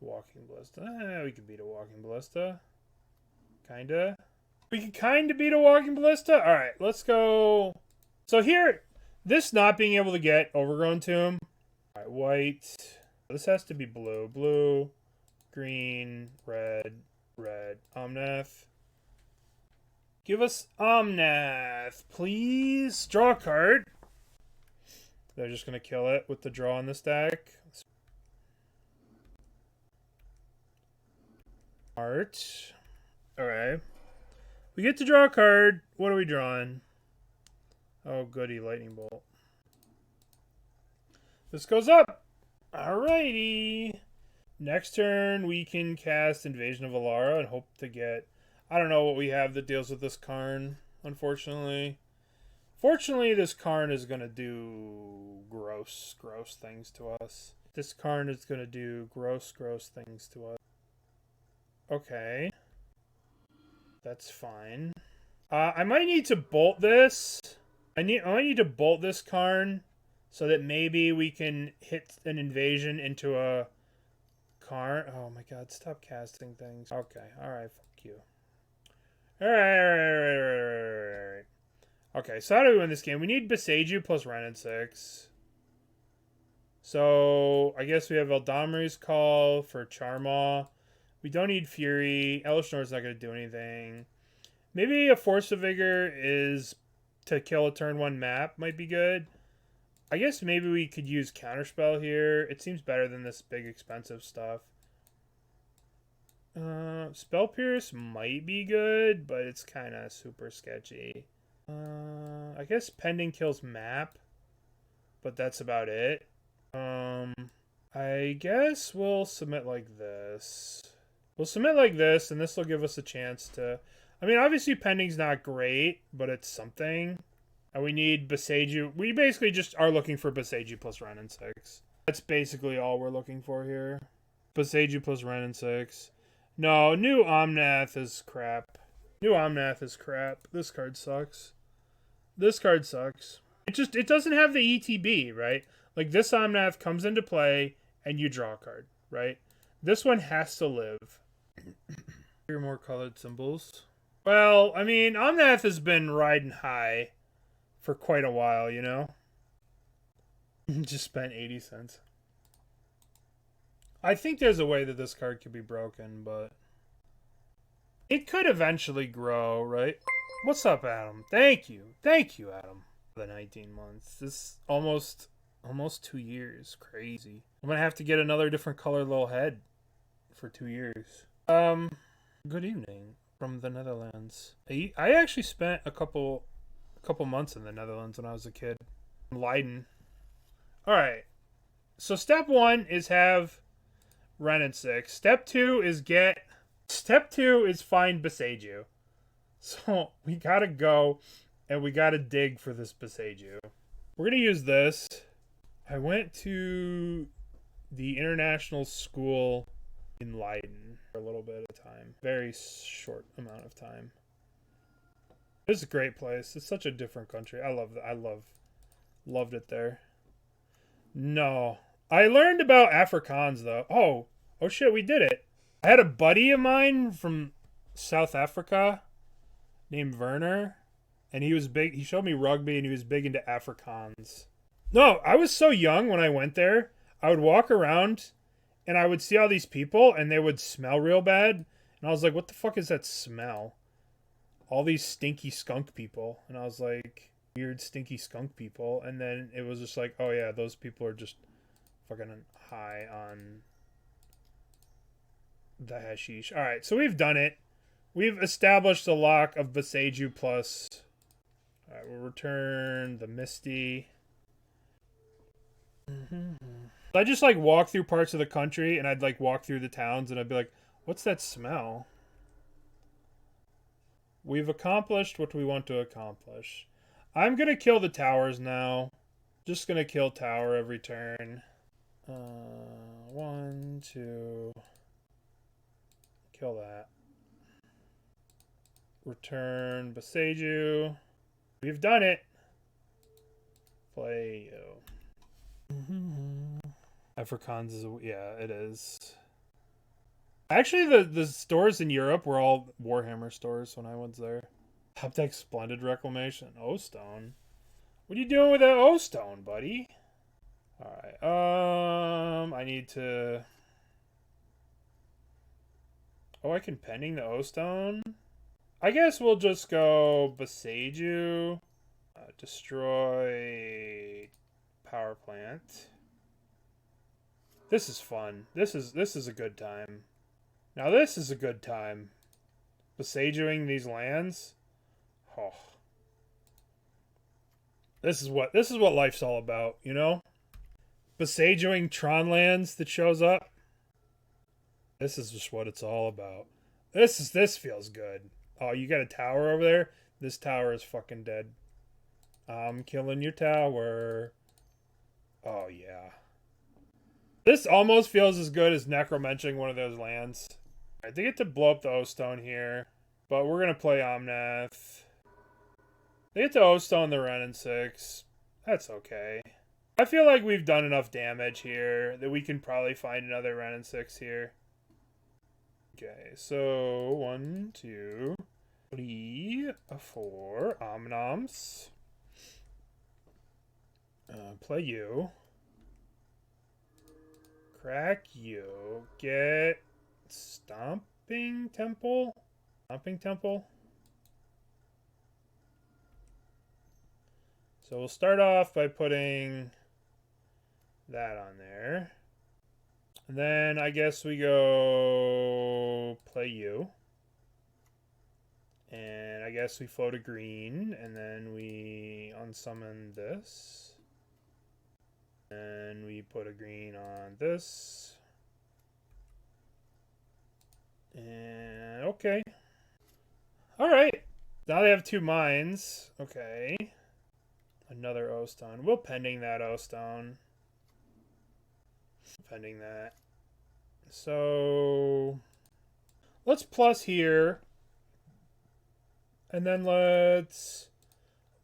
Walking Ballista. We could beat a Walking Ballista. Kinda. We could kinda beat a Walking Ballista. Alright, let's go. So here, this not being able to get Overgrown Tomb. Alright, white. This has to be blue. Blue, green, red, red. Omnath. Give us Omnath, please. Draw a card. They're just going to kill it with the draw on this deck. Art. Alright. We get to draw a card. What are we drawing? Oh, goody. Lightning Bolt. This goes up. Alrighty. Next turn, we can cast Invasion of Alara and hope to get... I don't know what we have that deals with this Karn, unfortunately. Fortunately, this Karn is going to do gross things to us. This Karn is going to do gross things to us. Okay. That's fine. I might need to bolt this. I might need to bolt this Karn so that maybe we can hit an invasion into a Karn. Oh my god, stop casting things. Okay, alright, fuck you. Alright. Okay, so how do we win this game? We need Boseiju plus Wrenn and Six. So, I guess we have Eladamri's Call for Charmaw. We don't need Fury. Elesh Norn's not going to do anything. Maybe a Force of Vigor is to kill a turn 1 map might be good. I guess maybe we could use Counterspell here. It seems better than this big expensive stuff. Spell Pierce might be good, but it's kind of super sketchy. I guess Pending kills map, but that's about it. I guess we'll submit like this. We'll submit like this, and this will give us a chance to... I mean, obviously Pending's not great, but it's something. And we need Boseiju. We basically just are looking for Boseiju plus Wrenn and Six. That's basically all we're looking for here. Boseiju plus Wrenn and Six. No, new Omnath is crap. New Omnath is crap. This card sucks. This card sucks. It doesn't have the ETB, right? Like, this Omnath comes into play, and you draw a card, right? This one has to live. Here are more colored symbols. Well, I mean, Omnath has been riding high for quite a while, you know? Just spent 80 cents. I think there's a way that this card could be broken, but... it could eventually grow, right? What's up, Adam? Thank you. Thank you, Adam. The 19 months. This almost 2 years. Crazy. I'm gonna have to get another different color little head for 2 years. Good evening from the Netherlands. I actually spent a couple months in the Netherlands when I was a kid. Leiden. Alright. So step 1 is have Wrenn and Six. Step 2 is find Boseiju. So we gotta go and we gotta dig for this Boseiju. We're gonna use this. I went to the international school in Leiden for a little bit of time. Very short amount of time. It's a great place. It's such a different country. I loved it there. No. I learned about Afrikaans though. Oh shit, we did it. I had a buddy of mine from South Africa named Werner, and he was big. He showed me rugby, and he was big into Afrikaans. No, I was so young when I went there. I would walk around, and I would see all these people, and they would smell real bad. And I was like, what the fuck is that smell? All these stinky skunk people. And I was like, weird stinky skunk people. And then it was just like, oh yeah, those people are just fucking high on the hashish. Alright, so we've done it. We've established the lock of Boseiju plus Alright, we'll return the Misty. I just like walk through parts of the country and I'd like walk through the towns and I'd be like, what's that smell? We've accomplished what we want to accomplish. I'm gonna kill the towers now. Just gonna kill tower every turn. 1, 2. Kill that. Return Boseiju. We've done it. Play you. Afrikaans is, yeah, it is. Actually, the stores in Europe were all Warhammer stores when I was there. Top deck Splendid Reclamation. O-Stone. What are you doing with that O-Stone, buddy? Alright, I need to... Oh, I can pending the O-Stone? I guess we'll just go Boseiju. Destroy power plant. This is fun. This is a good time. Now this is a good time. Boseijuing these lands. Oh. This is what life's all about, you know? Boseijuing Tron lands that shows up. This is just what it's all about. This feels good. Oh, you got a tower over there? This tower is fucking dead. I'm killing your tower. Oh, yeah. This almost feels as good as necromenting one of those lands. Alright, they get to blow up the O-Stone here. But we're going to play Omnath. They get to O-Stone the Wrenn and Six. That's okay. I feel like we've done enough damage here that we can probably find another Wrenn and Six here. Okay, so 1, 2, 3, 4. Omnoms. Play you. Crack you. Get Stomping Temple. Stomping Temple. So we'll start off by putting that on there. And then I guess we go play you. And I guess we float a green. And then we unsummon this. And we put a green on this. And okay. Alright. Now they have 2 mines. Okay. Another O-Stone. We'll pending that O-Stone. Pending that. So let's plus here. And then let's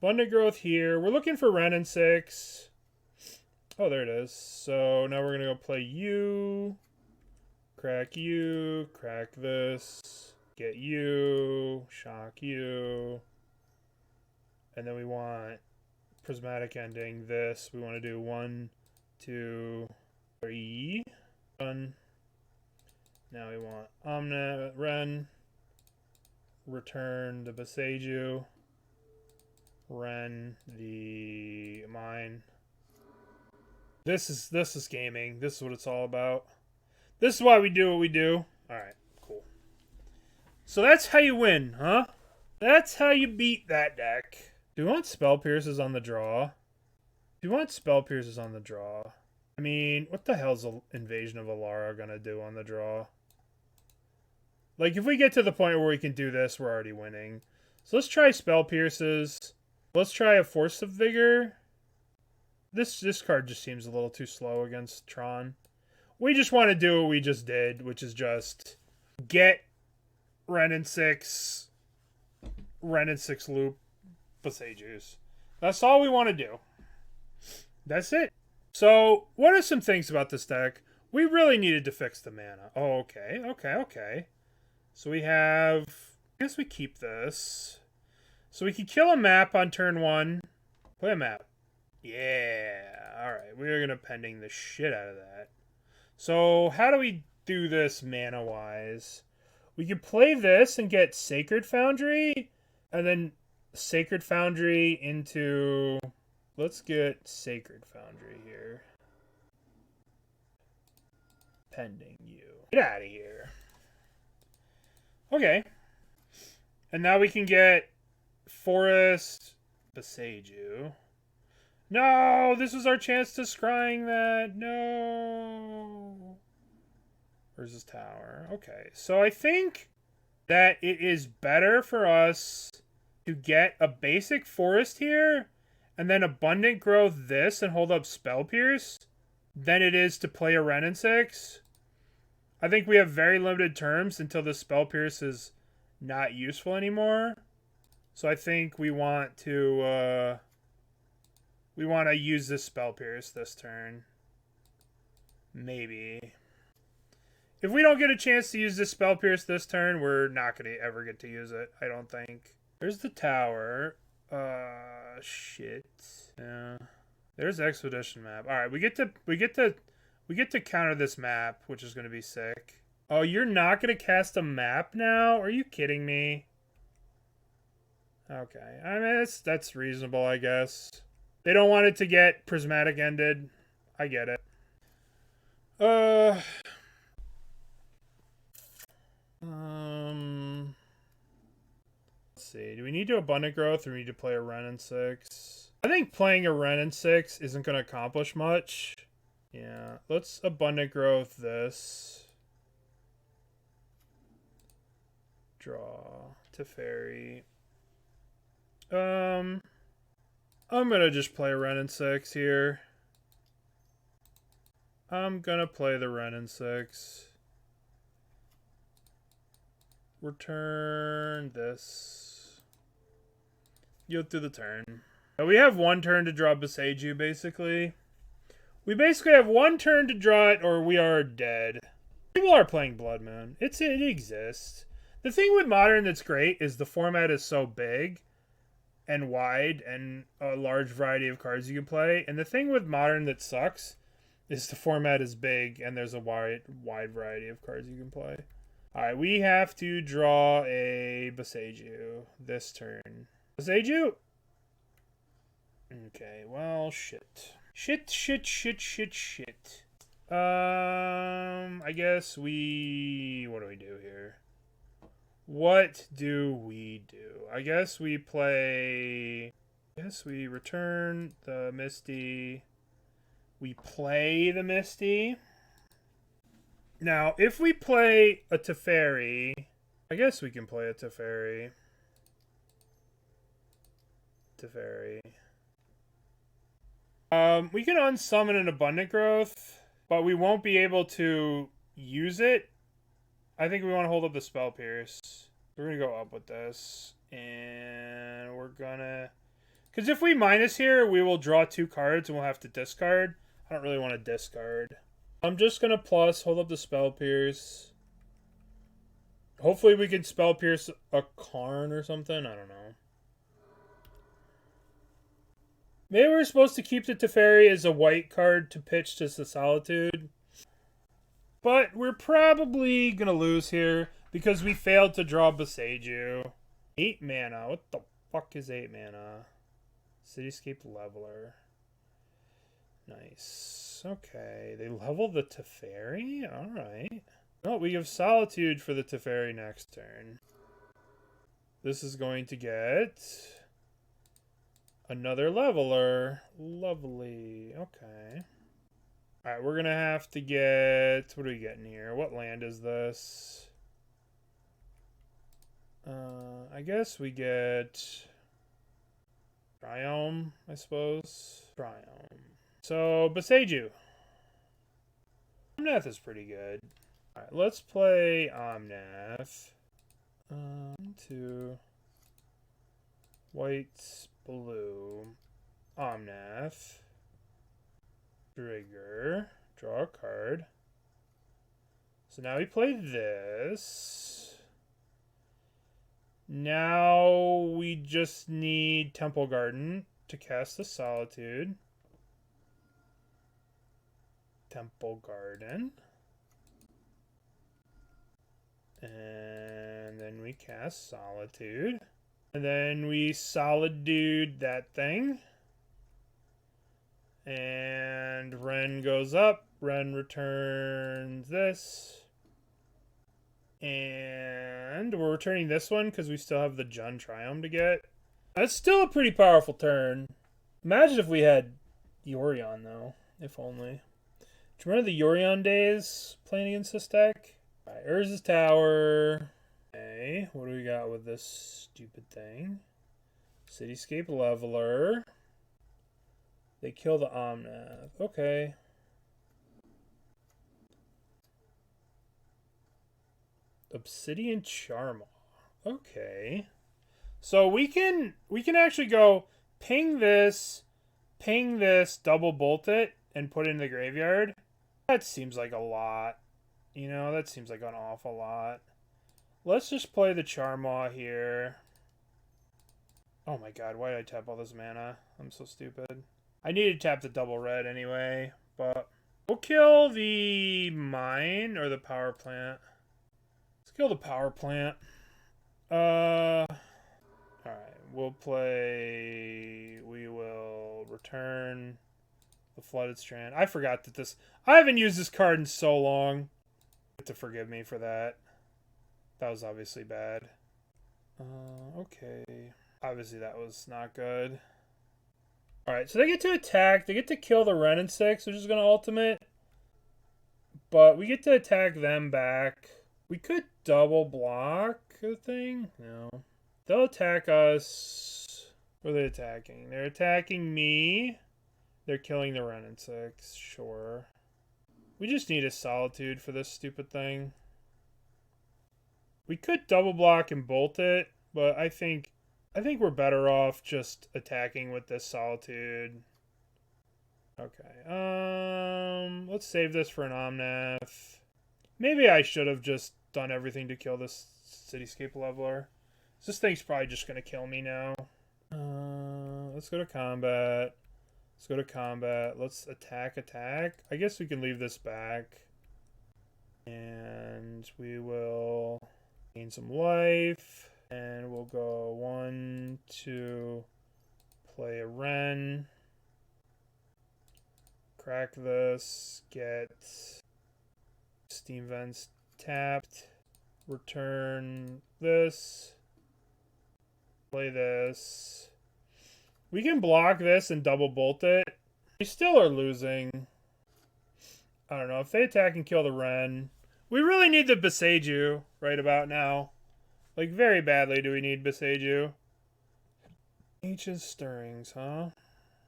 Abundant Growth here. We're looking for Wrenn and Six. Oh, there it is. So now we're going to go play you. Crack this. Get you. Shock you. And then we want Prismatic Ending this. We want to do 1, 2, 3. Done. Now we want Omnath, Wrenn. Return the Boseiju. Wrenn the mine. This is gaming. This is what it's all about. This is why we do what we do. Alright, cool. So that's how you win, huh? That's how you beat that deck. Do you want Spell Pierces on the draw? Do you want Spell Pierces on the draw? I mean, what the hell's Invasion of Alara gonna do on the draw? Like, if we get to the point where we can do this, we're already winning. So let's try Spell Pierces. Let's try a Force of Vigor. This card just seems a little too slow against Tron. We just want to do what we just did, which is just get Wrenn and Six loop Boseijus. That's all we want to do. That's it. So, what are some things about this deck? We really needed to fix the mana. Oh, okay. So we have... I guess we keep this. So we can kill a map on turn 1. Play a map. Yeah. Alright, we are going to pending the shit out of that. So, how do we do this mana-wise? We could play this and get Sacred Foundry. And then Sacred Foundry into... Let's get Sacred Foundry here. Pending you. Get out of here. Okay. And now we can get Forest, Boseiju. No, this was our chance to scrying that. No. Where's this tower? Okay, so I think that it is better for us to get a basic forest here and then abundant growth this and hold up Spell Pierce than it is to play a Wrenn and Six. I think we have very limited terms until the Spell Pierce is not useful anymore. So I think we want to use this Spell Pierce this turn. Maybe. If we don't get a chance to use this Spell Pierce this turn, we're not going to ever get to use it, I don't think. There's the tower. Shit. Yeah. There's the expedition map. All right, we get to counter this map, which is going to be sick. Oh, you're not going to cast a map now? Are you kidding me? Okay. I mean, that's reasonable, I guess. They don't want it to get prismatic ended. I get it. Let's see. Do we need to abundant growth or do we need to play a Wrenn and Six? I think playing a Wrenn and Six isn't going to accomplish much. Yeah, let's abundant growth this. Draw. Teferi. I'm gonna just play Wrenn and Six here. I'm gonna play the Wrenn and Six. Return this. Yield through the turn. Now we have one turn to draw Boseiju, basically. We basically have one turn to draw it, or we are dead. People are playing Blood Moon. It exists. The thing with Modern that's great is the format is so big and wide and a large variety of cards you can play. And the thing with Modern that sucks is the format is big and there's a wide variety of cards you can play. Alright, we have to draw a Boseiju this turn. Boseiju? Okay, well, shit. Shit. I guess what do we do here? What do we do? I guess we play... I guess we return the Misty. We play the Misty. Now, if we play a Teferi... I guess we can play a Teferi. We can unsummon an abundant growth, but we won't be able to use it. I think we want to hold up the Spell Pierce. We're going to go up with this. And we're going to... Because if we minus here, we will draw 2 cards and we'll have to discard. I don't really want to discard. I'm just going to plus, hold up the Spell Pierce. Hopefully we can Spell Pierce a Karn or something. I don't know. Maybe we're supposed to keep the Teferi as a white card to pitch to the Solitude. But we're probably going to lose here because we failed to draw Boseiju. 8 mana. What the fuck is 8 mana? Cityscape Leveler. Nice. Okay. They level the Teferi? Alright. Oh, we have Solitude for the Teferi next turn. This is going to get... another leveler. Lovely. Okay. Alright, we're going to have to get... What are we getting here? What land is this? I guess we get... Triome, I suppose. Triome. So, Boseiju. Omnath is pretty good. Alright, let's play Omnath. 2... White, blue, Omnath, trigger, draw a card. So now we play this. Now we just need Temple Garden to cast the Solitude. Temple Garden. And then we cast Solitude. And then we Solitude that thing. And Wrenn goes up. Wrenn returns this. And we're returning this one because we still have the Jund Triome to get. That's still a pretty powerful turn. Imagine if we had Yorion, though. If only. Do you remember the Yorion days playing against this deck? Alright, Urza's Tower. Okay, what do we got with this stupid thing? Cityscape Leveler. They kill the Omnath. Okay. Obsidian Charmaw. Okay. So we can actually go ping this, double bolt it, and put it in the graveyard. That seems like a lot. You know, that seems like an awful lot. Let's just play the Charmaw here. Oh my god, why did I tap all this mana? I'm so stupid. I need to tap the double red anyway, but we'll kill the mine or the power plant. Let's kill the power plant. Alright, we will return the Flooded Strand. I forgot that I haven't used this card in so long. You have to forgive me for that. That was obviously bad. Okay. Obviously that was not good. Alright, so they get to attack. They get to kill the Wrenn and Six, which is going to ultimate. But we get to attack them back. We could double block the thing. No. They'll attack us. What are they attacking? They're attacking me. They're killing the Wrenn and Six. Sure. We just need a Solitude for this stupid thing. We could double block and bolt it, but I think we're better off just attacking with this Solitude. Okay. Let's save this for an Omnath. Maybe I should have just done everything to kill this Cityscape Leveler. This thing's probably just going to kill me now. Let's go to combat. Let's attack. I guess we can leave this back. And we will gain some life. And we'll go 1, 2, play a Wrenn. Crack this. Get Steam Vents tapped. Return this. Play this. We can block this and double bolt it. We still are losing. I don't know. If they attack and kill the Wrenn, we really need the Boseiju right about now. Like, very badly do we need Boseiju. Ancient Stirrings, huh?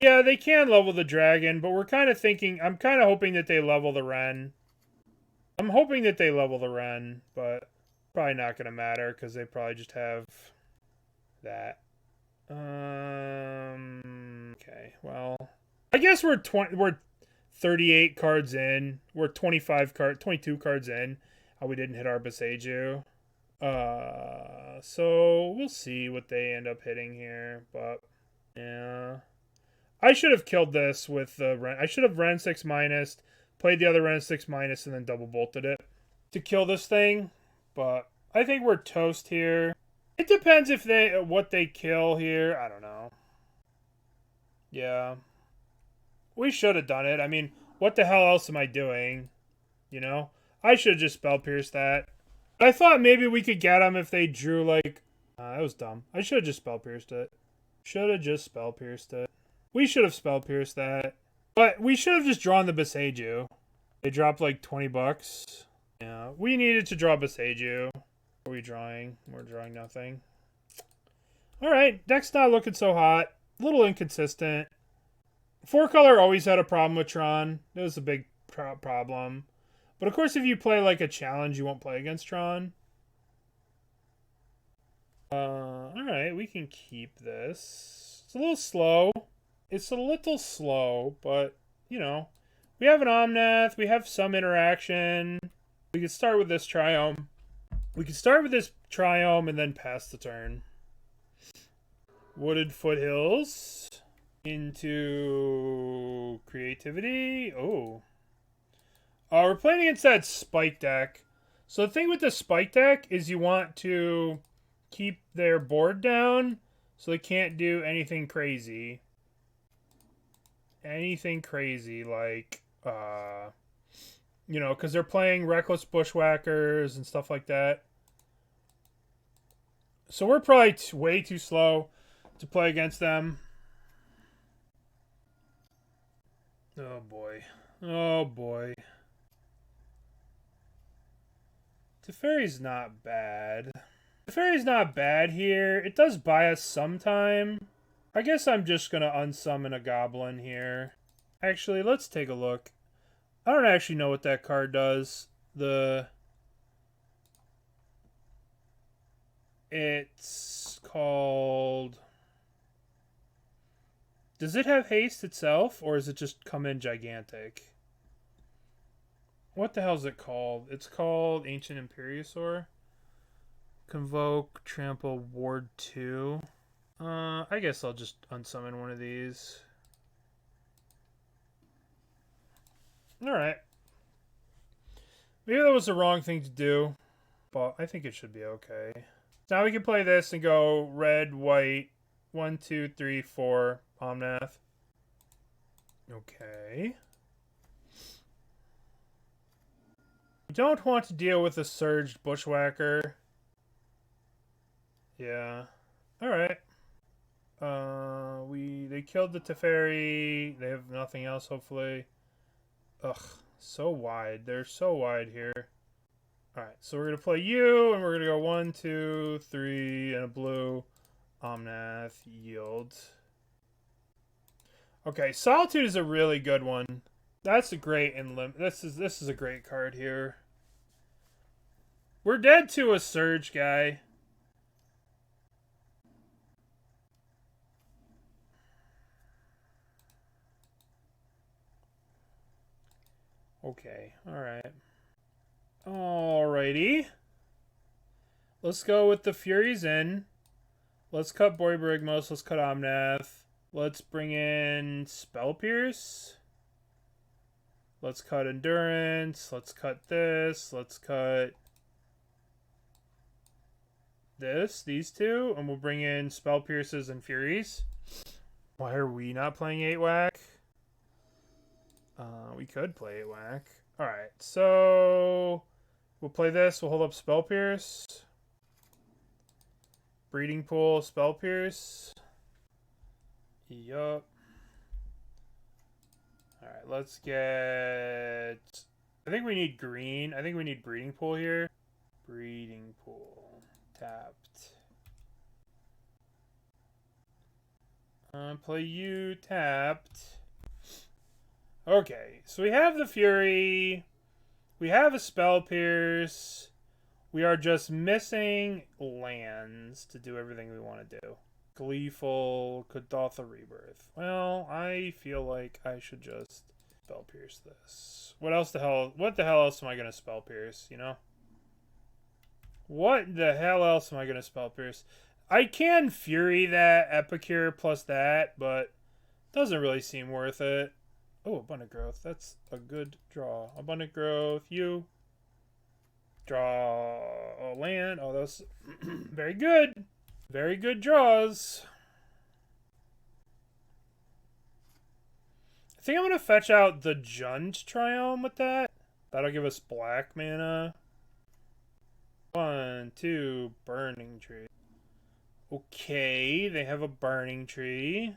Yeah, they can level the dragon, but we're kind of thinking... I'm kind of hoping that they level the Wrenn. I'm hoping that they level the Wrenn, but probably not going to matter because they probably just have that. Okay, well... I guess we're 38 cards in. We're 22 cards in. We didn't hit our Boseiju. So we'll see what they end up hitting here, but yeah. I should have killed this with the Wrenn. I should have Wrenn 6 minus, played the other Wrenn 6 minus, and then double bolted it to kill this thing, but I think we're toast here. It depends if what they kill here. I don't know. Yeah. We should have done it. I mean, what the hell else am I doing? You know? I should have just spell pierced that. I thought maybe we could get them if they drew, like... that was dumb. I should have just spell pierced it. We should have spell pierced that. But we should have just drawn the Boseiju. They dropped like 20 bucks. Yeah, we needed to draw Boseiju. What are we drawing? We're drawing nothing. Alright, deck's not looking so hot. A little inconsistent. 4-color always had a problem with Tron. That was a big problem. But of course, if you play like a challenge, you won't play against Tron. Alright, we can keep this. It's a little slow. But, you know. We have an Omnath. We have some interaction. We could start with this Triome. And then pass the turn. Wooded Foothills. Into creativity. Oh. We're playing against that Spike deck. So the thing with the Spike deck is you want to keep their board down so they can't do anything crazy. Like, you know, because they're playing Reckless Bushwhackers and stuff like that. So we're probably way too slow. to play against them. Oh boy. Oh boy. Teferi's not bad. Teferi's not bad here. It does buy us some time. I guess I'm just going to unsummon a goblin here. Actually, let's take a look. I don't actually know what that card does. It's called... Does it have haste itself, or is it just come in gigantic? What the hell is it called? It's called Ancient Imperiosaur. Convoke, Trample, Ward 2. I guess I'll just unsummon one of these. Alright. Maybe that was the wrong thing to do, but I think it should be okay. Now we can play this and go red, white, 1, 2, 3, 4, Omnath. Okay. We don't want to deal with a surged Bushwhacker. Yeah. Alright. They killed the Teferi. They have nothing else, hopefully. Ugh. So wide. They're so wide here. Alright, so we're going to play you, and we're going to go 1, 2, 3, and a blue. Omnath, yield. Okay, Solitude is a really good one. That's a great this is a great card here. We're dead to a surge guy. Okay, alright. Alrighty. Let's go with the Furies in. Let's cut Borborygmos. Let's cut Omnath. Let's bring in Spell Pierce. Let's cut Endurance. Let's cut this. Let's cut this. These two. And we'll bring in Spell Pierces and Furies. Why are we not playing 8-Whack? We could play 8-Whack. Alright, so we'll play this. We'll hold up Spell Pierce. Breeding Pool, Spell Pierce. Yup. Alright, let's get... I think we need green. I think we need Breeding Pool here. Breeding Pool. Tapped. Play you tapped. Okay, so we have the Fury. We have a Spell Pierce. We are just missing lands to do everything we want to do. Gleeful, Kadotha Rebirth. Well, I feel like I should just Spell Pierce this. What the hell else am I going to Spell Pierce, you know? What the hell else am I going to Spell Pierce? I can Fury that Epicure plus that, but doesn't really seem worth it. Oh, Abundant Growth. That's a good draw. Abundant Growth, you. Draw a land. Oh, that's very good. Very good draws. I think I'm going to fetch out the Jund Triome with that. That'll give us black mana. 1, 2, Burning Tree. Okay, they have a Burning Tree.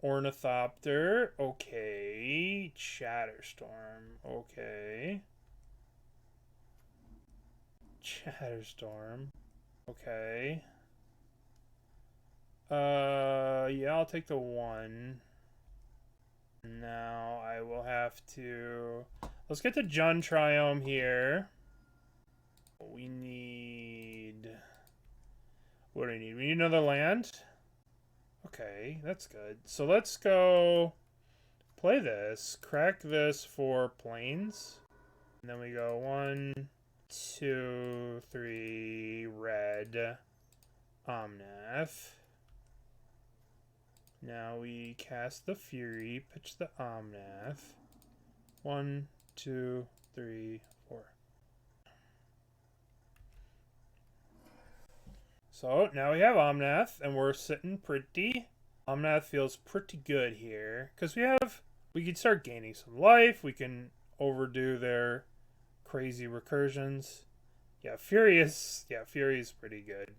Ornithopter. Okay. Chatterstorm. Okay. Chatterstorm. Okay. Yeah, I'll take the 1. Now I will have to... Let's get the Jund Triome here. We need... What do we need? We need another land? Okay, that's good. So let's go play this. Crack this for plains. And then we go 1, 2, 3, red. Omnath. Now we cast the Fury, pitch the Omnath. 1, 2, 3, 4. So now we have Omnath, and we're sitting pretty. Omnath feels pretty good here. Because we can start gaining some life. We can overdo their crazy recursions. Yeah, Fury is pretty good.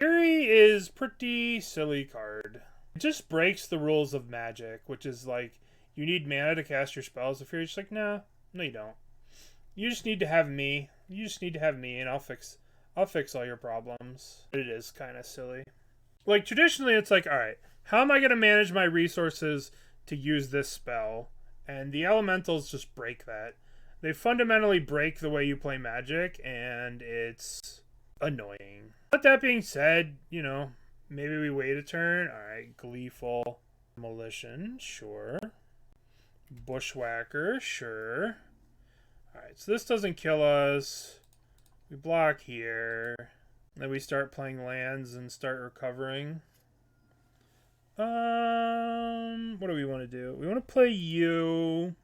Teferi is pretty silly card. It just breaks the rules of Magic, which is like, you need mana to cast your spells. If you're just like, no, you don't. You just need to have me. You just need to have me, and I'll fix all your problems. But it is kind of silly. Like, traditionally, it's like, all right, how am I going to manage my resources to use this spell? And the elementals just break that. They fundamentally break the way you play Magic, and it's annoying. But that being said, you know, maybe we wait a turn. All right, Gleeful Demolition, sure. Bushwhacker, sure. All right, so this doesn't kill us. We block here. Then we start playing lands and start recovering. What do we want to do? We want to play you.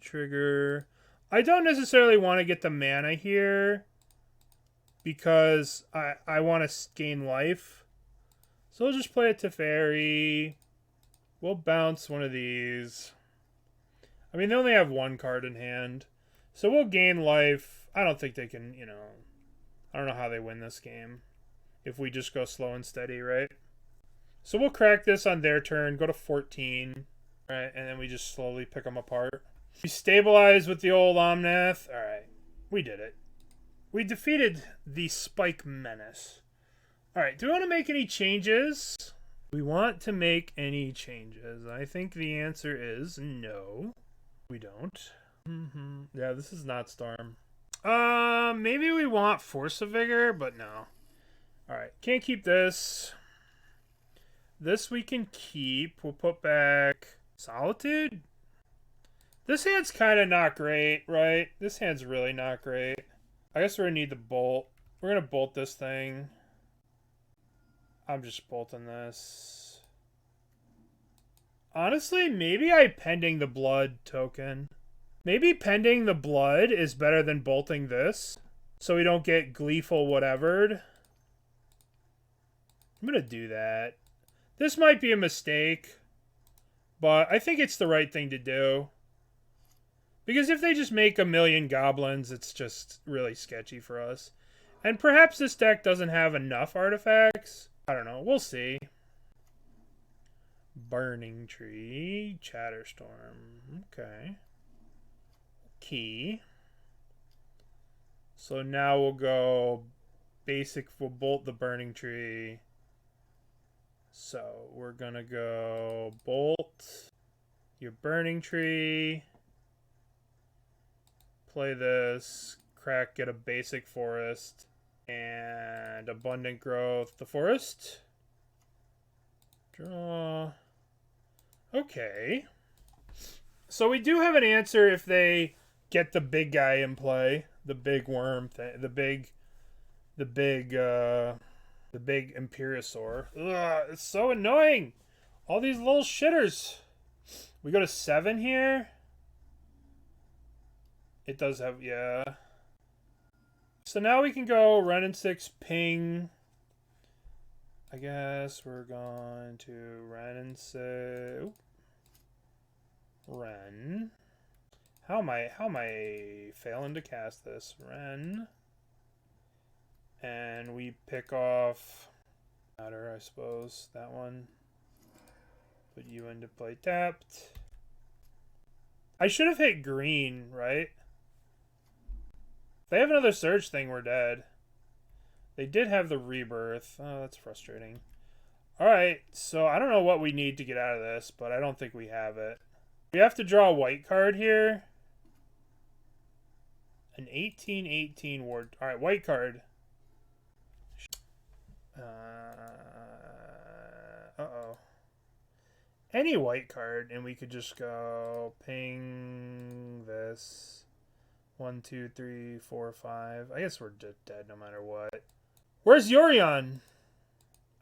Trigger. I don't necessarily want to get the mana here because I want to gain life. So we'll just play a Teferi. We'll bounce one of these. I mean, they only have one card in hand. So we'll gain life. I don't think they can, you know... I don't know how they win this game. If we just go slow and steady, right? So we'll crack this on their turn. Go to 14. Right, and then we just slowly pick them apart. We stabilize with the old Omnath. Alright, we did it. We defeated the Spike Menace. Alright, do we want to make any changes? We want to make any changes. I think the answer is no. We don't. Yeah, this is not Storm. Maybe we want Force of Vigor, but no. Alright, can't keep this. This we can keep. We'll put back Solitude. This hand's kind of not great, right? This hand's really not great. I guess we're going to need the bolt. We're going to bolt this thing. I'm just bolting this. Honestly, maybe I Pending the Blood token. Maybe Pending the Blood is better than bolting this. So we don't get Gleeful whatevered. I'm going to do that. This might be a mistake. But I think it's the right thing to do. Because if they just make a million goblins, it's just really sketchy for us. And perhaps this deck doesn't have enough artifacts. I don't know. We'll see. Burning Tree. Chatterstorm. Okay. Key. So now we'll go basic. We'll bolt the Burning Tree. So we're going to go bolt your Burning Tree. Play this, crack, get a basic forest, and abundant growth, the forest. Draw. Okay. So we do have an answer if they get the big guy in play, the big worm thing, the big Imperiosaur. Ugh, it's so annoying. All these little shitters. We go to 7 here. It does have, yeah. So now we can go Wrenn and Six, ping. I guess we're going to Wrenn and Six. Wrenn. How am I failing to cast this? Wrenn. And we pick off Matter, I suppose. That one. Put you into play tapped. I should have hit green, right? If they have another search thing, we're dead. They did have the rebirth. Oh, that's frustrating. Alright, so I don't know what we need to get out of this, but I don't think we have it. We have to draw a white card here. An 18/18 ward. Alright, white card. Uh-oh. Any white card, and we could just go ping this. 1, 2, 3, 4, 5. I guess we're dead no matter what. Where's Yorion?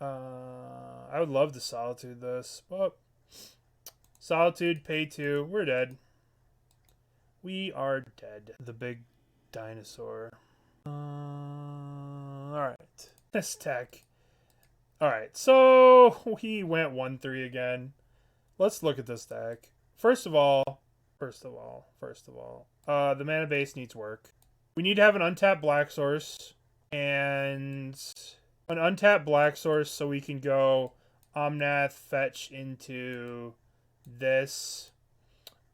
I would love to Solitude this, but Solitude, pay 2. We're dead. We are dead. The big dinosaur. Alright. This deck. Alright, so we went 1-3 again. Let's look at this deck. First of all, the mana base needs work. We need to have an untapped black source, and an untapped black source so we can go Omnath, fetch into this.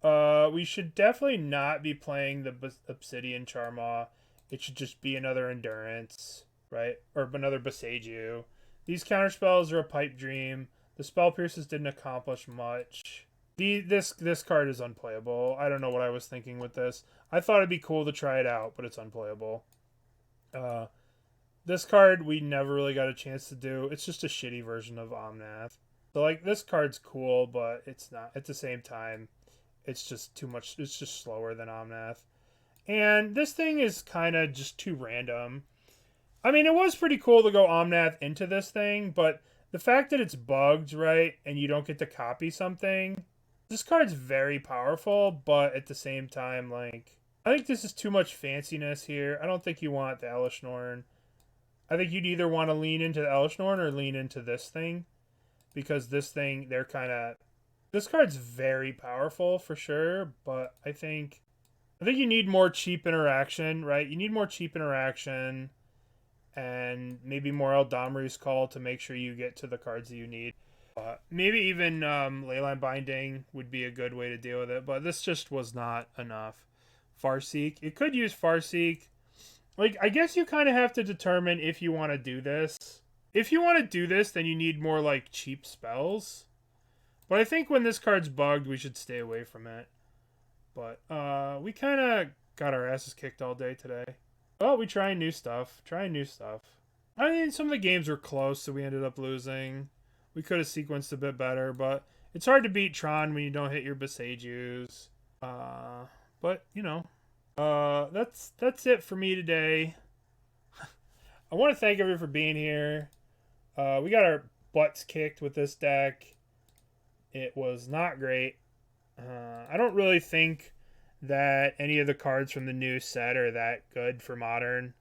We should definitely not be playing the Obsidian Charmaw. It should just be another Endurance, right? Or another Boseiju. These counterspells are a pipe dream. The Spell Pierces didn't accomplish much. This card is unplayable. I don't know what I was thinking with this. I thought it'd be cool to try it out, but it's unplayable. This card we never really got a chance to do. It's just a shitty version of Omnath. So like this card's cool, but it's not. At the same time, it's just too much. It's just slower than Omnath. And this thing is kind of just too random. I mean, it was pretty cool to go Omnath into this thing, but the fact that it's bugged, right, and you don't get to copy something, this card's very powerful, but at the same time, like, I think this is too much fanciness here. I don't think you want the Elesh Norn. I think you'd either want to lean into the Elesh Norn or lean into this thing, because this thing, they're kind of... This card's very powerful, for sure, but I think you need more cheap interaction, right? You need more cheap interaction and maybe more Eladamri's Call to make sure you get to the cards that you need. Maybe even Leyline Binding would be a good way to deal with it, but this just was not enough. Farseek. It could use Farseek. Like, I guess you kind of have to determine if you want to do this. If you want to do this, then you need more, like, cheap spells. But I think when this card's bugged, we should stay away from it. But we kind of got our asses kicked all day today. Well, we trying new stuff. I mean, some of the games were close, so we ended up losing. We could have sequenced a bit better, but it's hard to beat Tron when you don't hit your Boseijus. But, you know, that's it for me today. I want to thank everyone for being here. We got our butts kicked with this deck. It was not great. I don't really think that any of the cards from the new set are that good for Modern.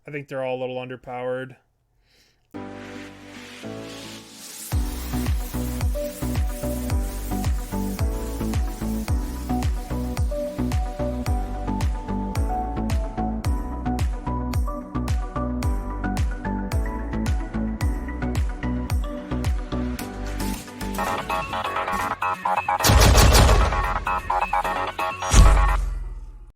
I think they're all a little underpowered.